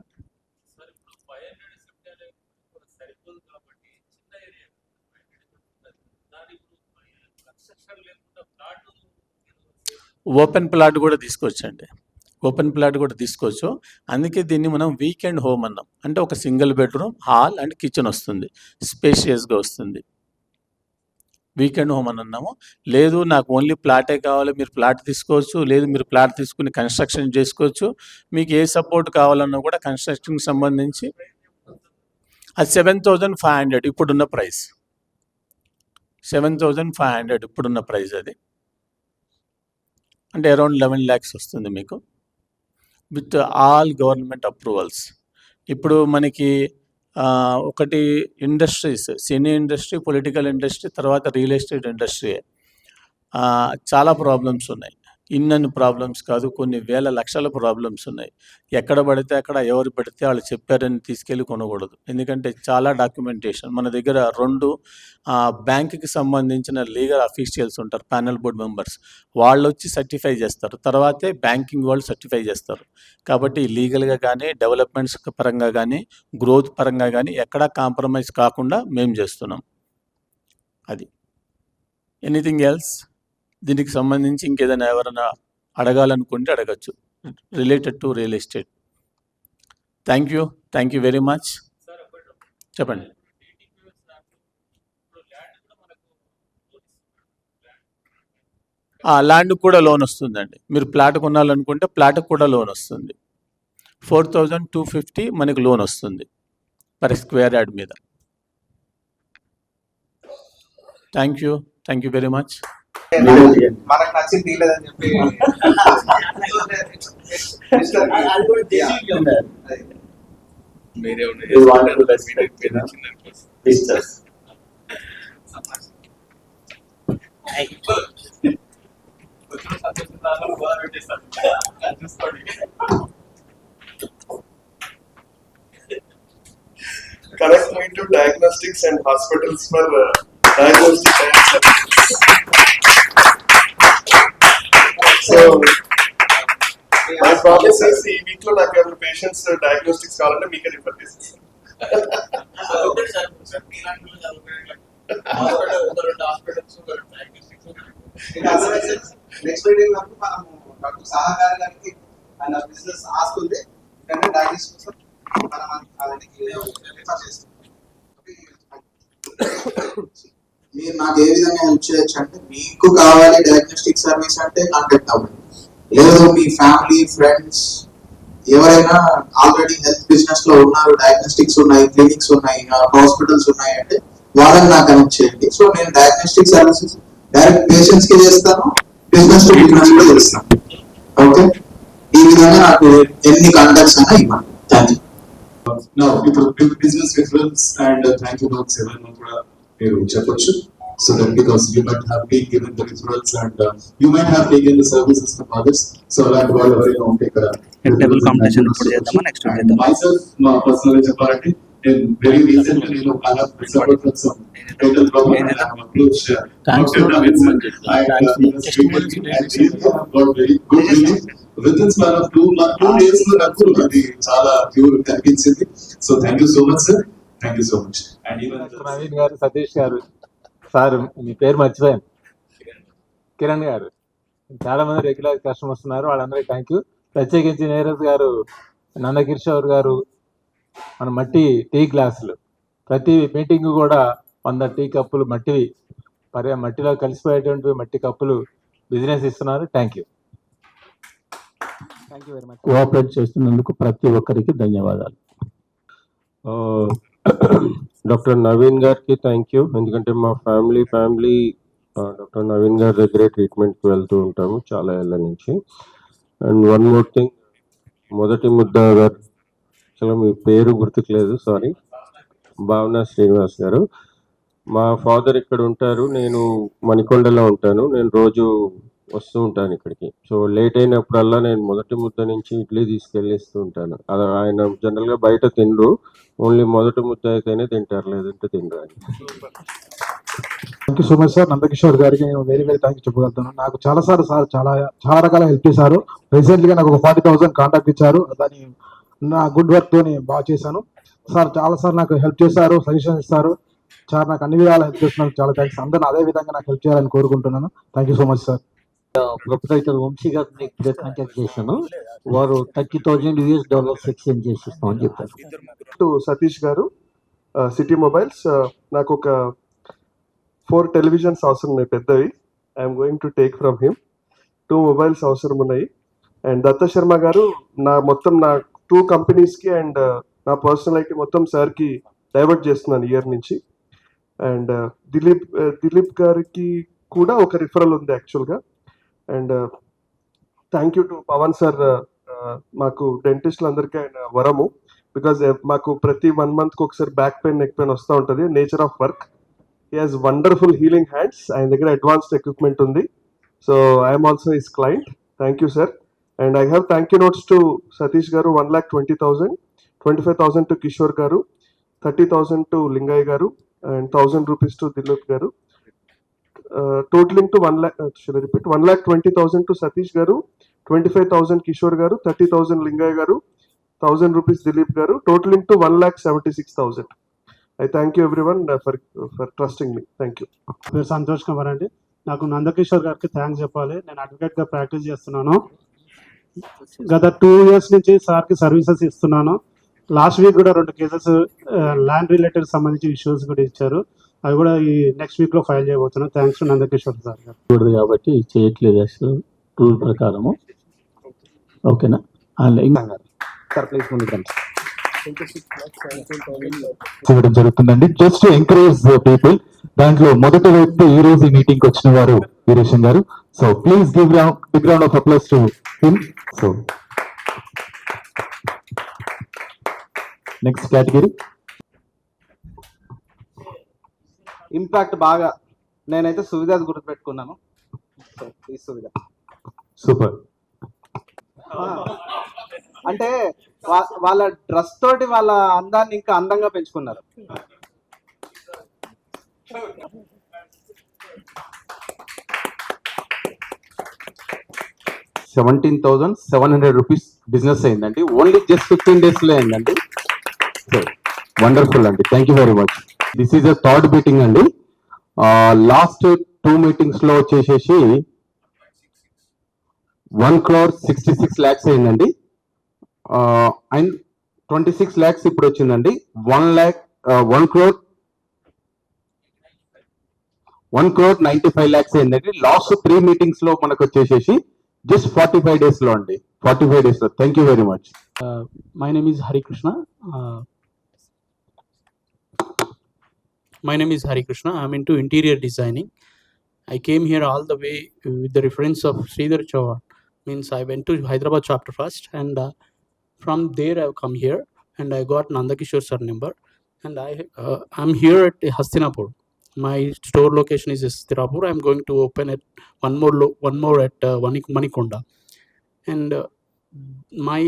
ఓపెన్ ప్లాట్ కూడా తీసుకోవచ్చండి. ఓపెన్ ప్లాట్ కూడా తీసుకోవచ్చు. అందుకే దీన్ని మనం వీకెండ్ హోమ్ అన్నాం. అంటే ఒక single bedroom, hall and kitchen వస్తుంది, స్పేషియస్గా వస్తుంది. వీకెండ్ హోమ్ అని అన్నాము. లేదు నాకు ఓన్లీ ప్లాటే కావాలి, మీరు ప్లాట్ తీసుకోవచ్చు. లేదు మీరు ప్లాట్ తీసుకుని కన్స్ట్రక్షన్ చేసుకోవచ్చు. మీకు ఏ సపోర్ట్ కావాలన్నా కూడా కన్స్ట్రక్షన్కి సంబంధించి అది 7,500 ఇప్పుడున్న ప్రైస్. 7,500 ఇప్పుడున్న ప్రైస్ అది. అంటే అరౌండ్ 11 lakhs వస్తుంది మీకు విత్ ఆల్ గవర్నమెంట్ అప్రూవల్స్. ఇప్పుడు మనకి ఒకటి industries, cine industry, political industry, తర్వాత రియల్ ఎస్టేట్ ఇండస్ట్రీ, చాలా ప్రాబ్లమ్స్ ఉన్నాయి. ఇన్నన్ని ప్రాబ్లమ్స్ కాదు, కొన్ని వేల లక్షల ప్రాబ్లమ్స్ ఉన్నాయి. ఎక్కడ పడితే అక్కడ ఎవరు పెడితే వాళ్ళు చెప్పారని తీసుకెళ్ళి కొనకూడదు. ఎందుకంటే చాలా డాక్యుమెంటేషన్. మన దగ్గర 2 బ్యాంకుకి సంబంధించిన లీగల్ అఫీషియల్స్ ఉంటారు, ప్యానల్ బోర్డ్ మెంబర్స్. వాళ్ళు వచ్చి సర్టిఫై చేస్తారు, తర్వాతే బ్యాంకింగ్ వాళ్ళు సర్టిఫై చేస్తారు. కాబట్టి లీగల్గా కానీ, డెవలప్మెంట్స్ పరంగా కానీ, గ్రోత్ పరంగా కానీ ఎక్కడా కాంప్రమైజ్ కాకుండా మేము చేస్తున్నాం. అది. Anything else? దీనికి సంబంధించి ఇంకేదైనా ఎవరైనా అడగాలనుకుంటే అడగచ్చు, related to real estate. Thank you very much. చెప్పండి. ల్యాండ్కి కూడా లోన్ వస్తుందండి. మీరు ప్లాట్ కొనాలనుకుంటే ప్లాట్కి కూడా లోన్ వస్తుంది. 4,250 మనకి లోన్ వస్తుంది పర్ స్క్వేర్ యార్డ్ మీద. Thank you very much. మనకు నచ్చింది తీయలేదని చెప్పి Connect me to diagnostics and hospitals for diagnostic and so my promise is ఈ వీక్ లో నాకు ఎవరు పేషెంట్స్ డయాగ్నోస్టిక్స్ కావాలంటే మీకే రిఫర్ చేస్తాను. నెక్స్ట్ మీటింగ్ వరకు మనం డాక్టర్ సహకారి గారికి ఆయన బిజినెస్ ఆస్తుంది అంటే డయాగ్నోస్టిక్స్ మనం ఆయనకి రిఫర్ చేస్తాం. మీరు నాకు ఏ విధంగా హెల్ప్ చేయొచ్చు అంటే, మీకు కావాలి డయాగ్నోస్టిక్ సర్వీస్ అంటే కాంటాక్ట్ అవ్వండి. లేదు మీ ఫ్యామిలీ ఫ్రెండ్స్ ఎవరైనా ఆల్రెడీ హెల్త్ బిజినెస్ లో ఉన్నారు, డయాగ్నోస్టిక్స్ ఉన్నాయి, క్లినిక్స్ ఉన్నాయి, హాస్పిటల్స్ ఉన్నాయి అంటే వాళ్ళని నాకు కనెక్ట్ చేయండి. సో నేను డయాగ్నోస్టిక్ సర్వీసెస్ డైరెక్ట్ పేషెంట్స్ కి చేస్తాను, బిజినెస్ టు బిజినెస్ కూడా చేస్తాను. ఓకే, ఈ విధంగా నాకు ఎన్ని కాంటాక్ట్స్ అయినా ఇవ్వండి. Thank you. ఇప్పుడు business reference and thank you notes ఎవరైనా కూడా మీరు చెప్పొచ్చు. So that because you might have been given the referrals and you might have taken the services from others. So అలాంటి వాళ్ళు ఎవరైనా ఉంటే ఇక్కడ టేబుల్ కాంపిటీషన్ ఇప్పుడు చేద్దామా నెక్స్ట్ చేద్దామా? myself personally చెప్పాలంటే And very recently, I have suffered from some mental problem and I have approached Thanks Dr. for Navin sir. thanks He was treated me and really I have got very good relief. Within span of 2 days లో నాకు అది చాలా cure కనిపించింది. So thank you so much sir. Thank you so much. And even Naveen గారు, సతీష్ గారు, sir మీ పేరు మర్చిపోయాను, కిరణ్ గారు, చాలా మంది రెగ్యులర్ కస్టమర్స్ ఉన్నారు, వాళ్ళందరికీ థ్యాంక్ యూ. ప్రత్యేకించి నీరజ్ గారు, నందకిషోర్ గారు, మన మట్టి టీ గ్లాసులు ప్రతి మీటింగ్ కూడా 100 టీ కప్పులు మట్టిలో కలిసిపోయేటువంటి మట్టి కప్పులు బిజినెస్ ఇస్తున్నారు. Thank you very much. Cooperate చేస్తున్నందుకు ప్రతి ఒక్కరికి ధన్యవాదాలు. డాక్టర్ నవీన్ గారికి థ్యాంక్ యూ. ఎందుకంటే మా ఫ్యామిలీ డాక్టర్ నవీన్ గారి దగ్గరే ట్రీట్మెంట్కి వెళ్తూ ఉంటాము చాలా ఏళ్ళ నుంచి. అండ్ వన్ మోర్ థింగ్, మొదటి ముద్ద గారు, అసలు మీ పేరు గుర్తుకులేదు, సారీ, భావన శ్రీనివాస్ గారు. మా ఫాదర్ ఇక్కడ ఉంటారు, నేను మణికొండలో ఉంటాను. నేను రోజు వస్తూ ఉంటాను ఇక్కడికి. సో లేట్ అయినప్పుడల్లా నేను మొదటి ముద్ద నుంచి ఇడ్లీ తీసుకెళ్ళిస్తూ ఉంటాను. అది ఆయన జనరల్గా బయట తినరు, ఓన్లీ మొదటి ముద్ద అయితేనే తింటారు, లేదంటే తినరు అని. Thank you so much sir. Nandakishore గారికి నేను వెరీ థ్యాంక్ యూ చెప్పగలుగుతాను. నాకు చాలాసార్లు సార్ చాలా రకాల హెల్ప్ చేశారు. రీసెంట్గా నాకు ఒక 40,000 కాంటాక్ట్ ఇచ్చారు, దాన్ని నా గుడ్ వర్క్ తోని బాగా చేశాను సార్. చాలాసార్లు నాకు హెల్ప్ చేశారు, సజెషన్ ఇస్తారు సార్. నాకు అన్ని విధాలు హెల్ప్ చేస్తున్నారు, చాలా థ్యాంక్స్. అందరూ అదే విధంగా నాకు హెల్ప్ చేయాలని కోరుకుంటున్నాను. Thank you so much sir. Proprietor Vamshi గారిని ఇప్పుడే కాంటాక్ట్ చేశాను, వారు $30,000 ఎక్స్చేంజ్ చేసిస్తామని చెప్పారు. టు సతీష్ గారు, సిటీ మొబైల్స్, నాకు ఒక 4 టెలివిజన్స్ అవసరం ఉన్నాయి పెద్దవి. I'm going to take from him. 2 mobiles అవసరం ఉన్నాయి. అండ్ దత్త శర్మ గారు, నా 2 కంపెనీస్కి అండ్ నా పర్సనల్ ఐటీ మొత్తం సార్కి డైవర్ట్ చేస్తున్నాను ఇయర్ నుంచి. అండ్ దిలీప్ గారికి కూడా ఒక రిఫరల్ ఉంది యాక్చువల్గా. And thank you to Pavan sir, మాకు డెంటిస్టులు అందరికీ ఆయన వరము. బికాజ్ మాకు ప్రతి 1 మంత్కి ఒకసారి బ్యాక్ పెయిన్, నెక్ పెయిన్ వస్తూ ఉంటుంది, nature of work. He has wonderful healing hands, ఆయన దగ్గర అడ్వాన్స్డ్ ఎక్విప్మెంట్ ఉంది. So I'm also his client. Thank you sir. And I have thank you notes to Satish గారు, 1,20,000, 25,000 టు కిషోర్ గారు, 30,000 టు లింగయ్య గారు, and 1,000 rupees to Dilip గారు. Totaling to 1,20,000 to Satish Garu, 25,000 Kishore Garu, 30,000 Lingaya Garu, 1,000 rupees Dilip Garu, totaling to 1,76,000. I thank you everyone for trusting me. Thank you. పేరు సంతోష్ కుమార్ అండి. నాకు నందకిషోర్ గారికి thanks చెప్పాలి. నేను అడ్వకేట్గా ప్రాక్టీస్ చేస్తున్నాను. గత 2 years నుంచి సార్కి సర్వీసెస్ ఇస్తున్నాను. లాస్ట్ వీక్ కూడా 2 కేసెస్ ల్యాండ్ రిలేటెడ్ సంబంధించి ఇష్యూస్ కూడా ఇచ్చారు. అవి కూడా ఈ నెక్స్ట్ వీక్లో ఫైల్ చేయబోతున్నాను. థ్యాంక్స్ టు నందకిషోర్ సార్ గారు. కూడదు కాబట్టి చేయట్లేదు అసలు రూల్ ప్రకారము. ఓకేనా? సార్ ప్లీజ్ ముందుకు చేయడం జరుగుతుందండి, జస్ట్ టు ఎంకరేజ్ పీపుల్. దాంట్లో మొదటి వ్యక్తి ఈ రోజు ఈ మీటింగ్ వచ్చిన వారు వీరేశం గారు. So please give big round of applause to him. So next category impact బాగా, నేనైతే సువిధ గుర్తుపెట్టుకున్నాను. ఈ సువిధ సూపర్. అంటే వాళ్ళ డ్రెస్ తోటి వాళ్ళ అందాన్ని ఇంకా అందంగా పెంచుకున్నారు. ₹17,700 బిజినెస్ అయిందండి, ఓన్లీ జస్ట్ 15 days లో అయిందండి. వండర్ఫుల్ అండి, thank you very much. This is a third meeting అండి. లాస్ట్ 2 meetings లో వచ్చేసేసి 1,66 lakhs అయిందండి. అండ్ 26 lakhs ఇప్పుడు వచ్చిందండి. 1,95 lakhs అయిందండి. లాస్ట్ 3 meetings లో మనకు వచ్చేసేసి జస్ట్ 45 days లో అండి. 45 days లో. Thank you very much. My name is Hari Krishna. I'm into interior designing. I came here all the way with the reference of Sridhar Chauhan. Means I went to Hyderabad chapter first, and from there I've come here, and I got Nandakishore sir number, and I'm here at Hastinapur. My store location is Hastinapur. I'm going to open at one more at Manikonda, and my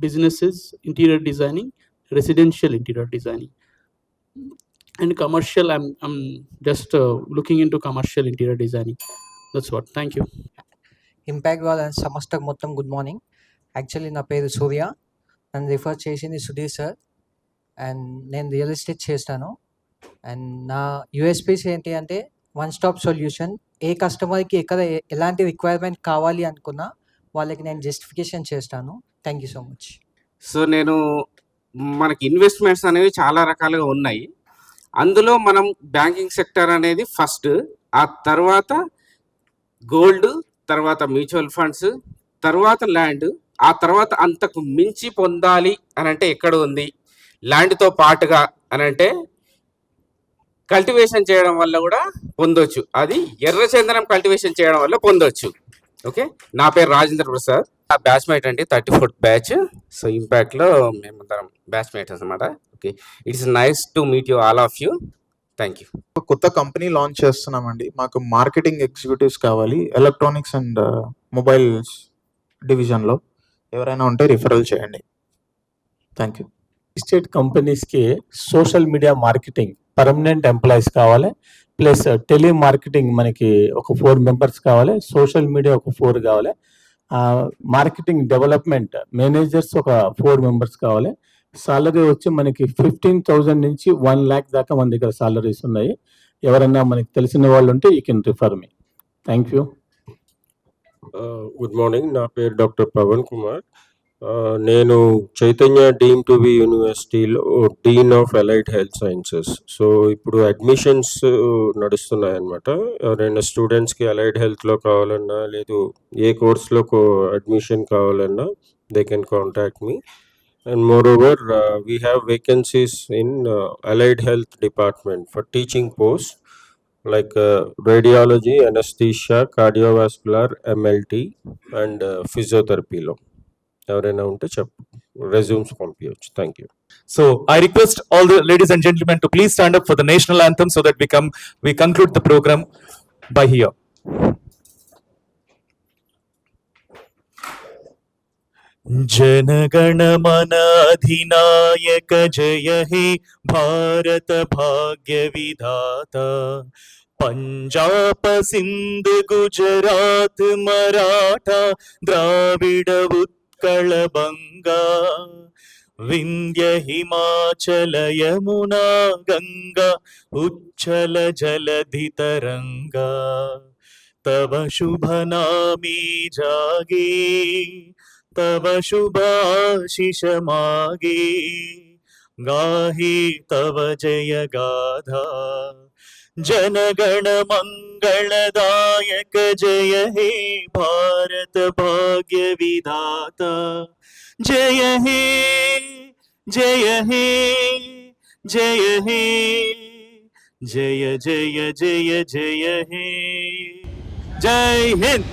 business is interior designing. residential interior designing. And commercial, I'm just looking into commercial interior designing. That's what. Thank you. Impact వాళ్ళ సంస్థకు మొత్తం good morning. Actually నా పేరు సూర్య, నన్ను refer చేసింది Sudheer sir. And నేను real estate చేస్తాను. And నా యూఎస్పీస్ ఏంటి అంటే వన్ స్టాప్ సొల్యూషన్. ఏ కస్టమర్కి ఎక్కడ ఎలాంటి రిక్వైర్మెంట్ కావాలి అనుకున్నా వాళ్ళకి నేను జస్టిఫికేషన్ చేస్తాను. Thank you so much. So మనకి ఇన్వెస్ట్మెంట్స్ అనేవి చాలా రకాలుగా ఉన్నాయి. అందులో మనం బ్యాంకింగ్ సెక్టర్ అనేది ఫస్ట్, ఆ తర్వాత గోల్డ్, తర్వాత మ్యూచువల్ ఫండ్స్, తర్వాత ల్యాండ్, ఆ తర్వాత అంతకు మించి పొందాలి అని అంటే ఎక్కడ ఉంది? ల్యాండ్తో పాటుగా అని అంటే కల్టివేషన్ చేయడం వల్ల కూడా పొందొచ్చు. అది ఎర్రచందనం కల్టివేషన్ చేయడం వల్ల పొందొచ్చు. ఓకే, నా పేరు రాజేంద్ర ప్రసాద్. ఆ బ్యాచ్మేట్ అండి, 34th బ్యాచ్. సో ఇంపాక్ట్లో మేమందరం బ్యాచ్మేట్స్ అనమాట. Okay, it's nice to meet you all of you. Thank you. కొత్త కంపెనీ లాంచ్ చేస్తున్నామండి. మాకు మార్కెటింగ్ ఎగ్జిక్యూటివ్స్ కావాలి ఎలక్ట్రానిక్స్ అండ్ మొబైల్స్ డివిజన్లో. ఎవరైనా ఉంటే రిఫరల్ చేయండి. Thank you. ఎస్టేట్ కంపెనీస్కి social media marketing permanent employees కావాలి, ప్లస్ టెలి మార్కెటింగ్ మనకి ఒక 4 మెంబర్స్ కావాలి, సోషల్ మీడియా ఒక 4 కావాలి, మార్కెటింగ్ డెవలప్మెంట్ మేనేజర్స్ ఒక 4 మెంబర్స్ కావాలి. సాలరీ వచ్చి మనకి 15,000 నుంచి 1 lakh దాకా మన దగ్గర సాలరీస్ ఉన్నాయి. ఎవరన్నా మనకి తెలిసిన వాళ్ళు ఉంటే you can refer me. Thank you. Good morning, నా పేరు డాక్టర్ పవన్ కుమార్. నేను చైతన్య డీమ్ టు బి యూనివర్సిటీలో dean of allied health sciences. So ఇప్పుడు అడ్మిషన్స్ నడుస్తున్నాయి అన్నమాట. ఎవరైనా స్టూడెంట్స్కి అలైడ్ హెల్త్లో కావాలన్నా, లేదు ఏ కోర్స్లో అడ్మిషన్ కావాలన్నా they can contact me. And moreover, we have vacancies in allied health department for teaching posts like radiology, anesthesia, cardiovascular, MLT and physiotherapy lo. ఎవరైనా ఉంటే రెజ్యూమ్స్ పంపించవచ్చు. Thank you. So I request all the ladies and gentlemen to please stand up for the national anthem so that we conclude the program by here. जनगण मन अधिनायक जय हे भारत भाग्य विधाता. पंजाब सिंध गुजरात मराठा द्राविड उत्कल बंगा. विंध्य हिमाचल यमुना गंगा उच्चल जलधि तरंगा. तव शुभ नामी जागे, तव शुभ आशीष मागे. गाहे तव जय गाथा. जनगण मंगलदायक जय हे भारत भाग्य विधाता. जय हे जय हे जय हे जय जय जय जय हे. जय हिंद.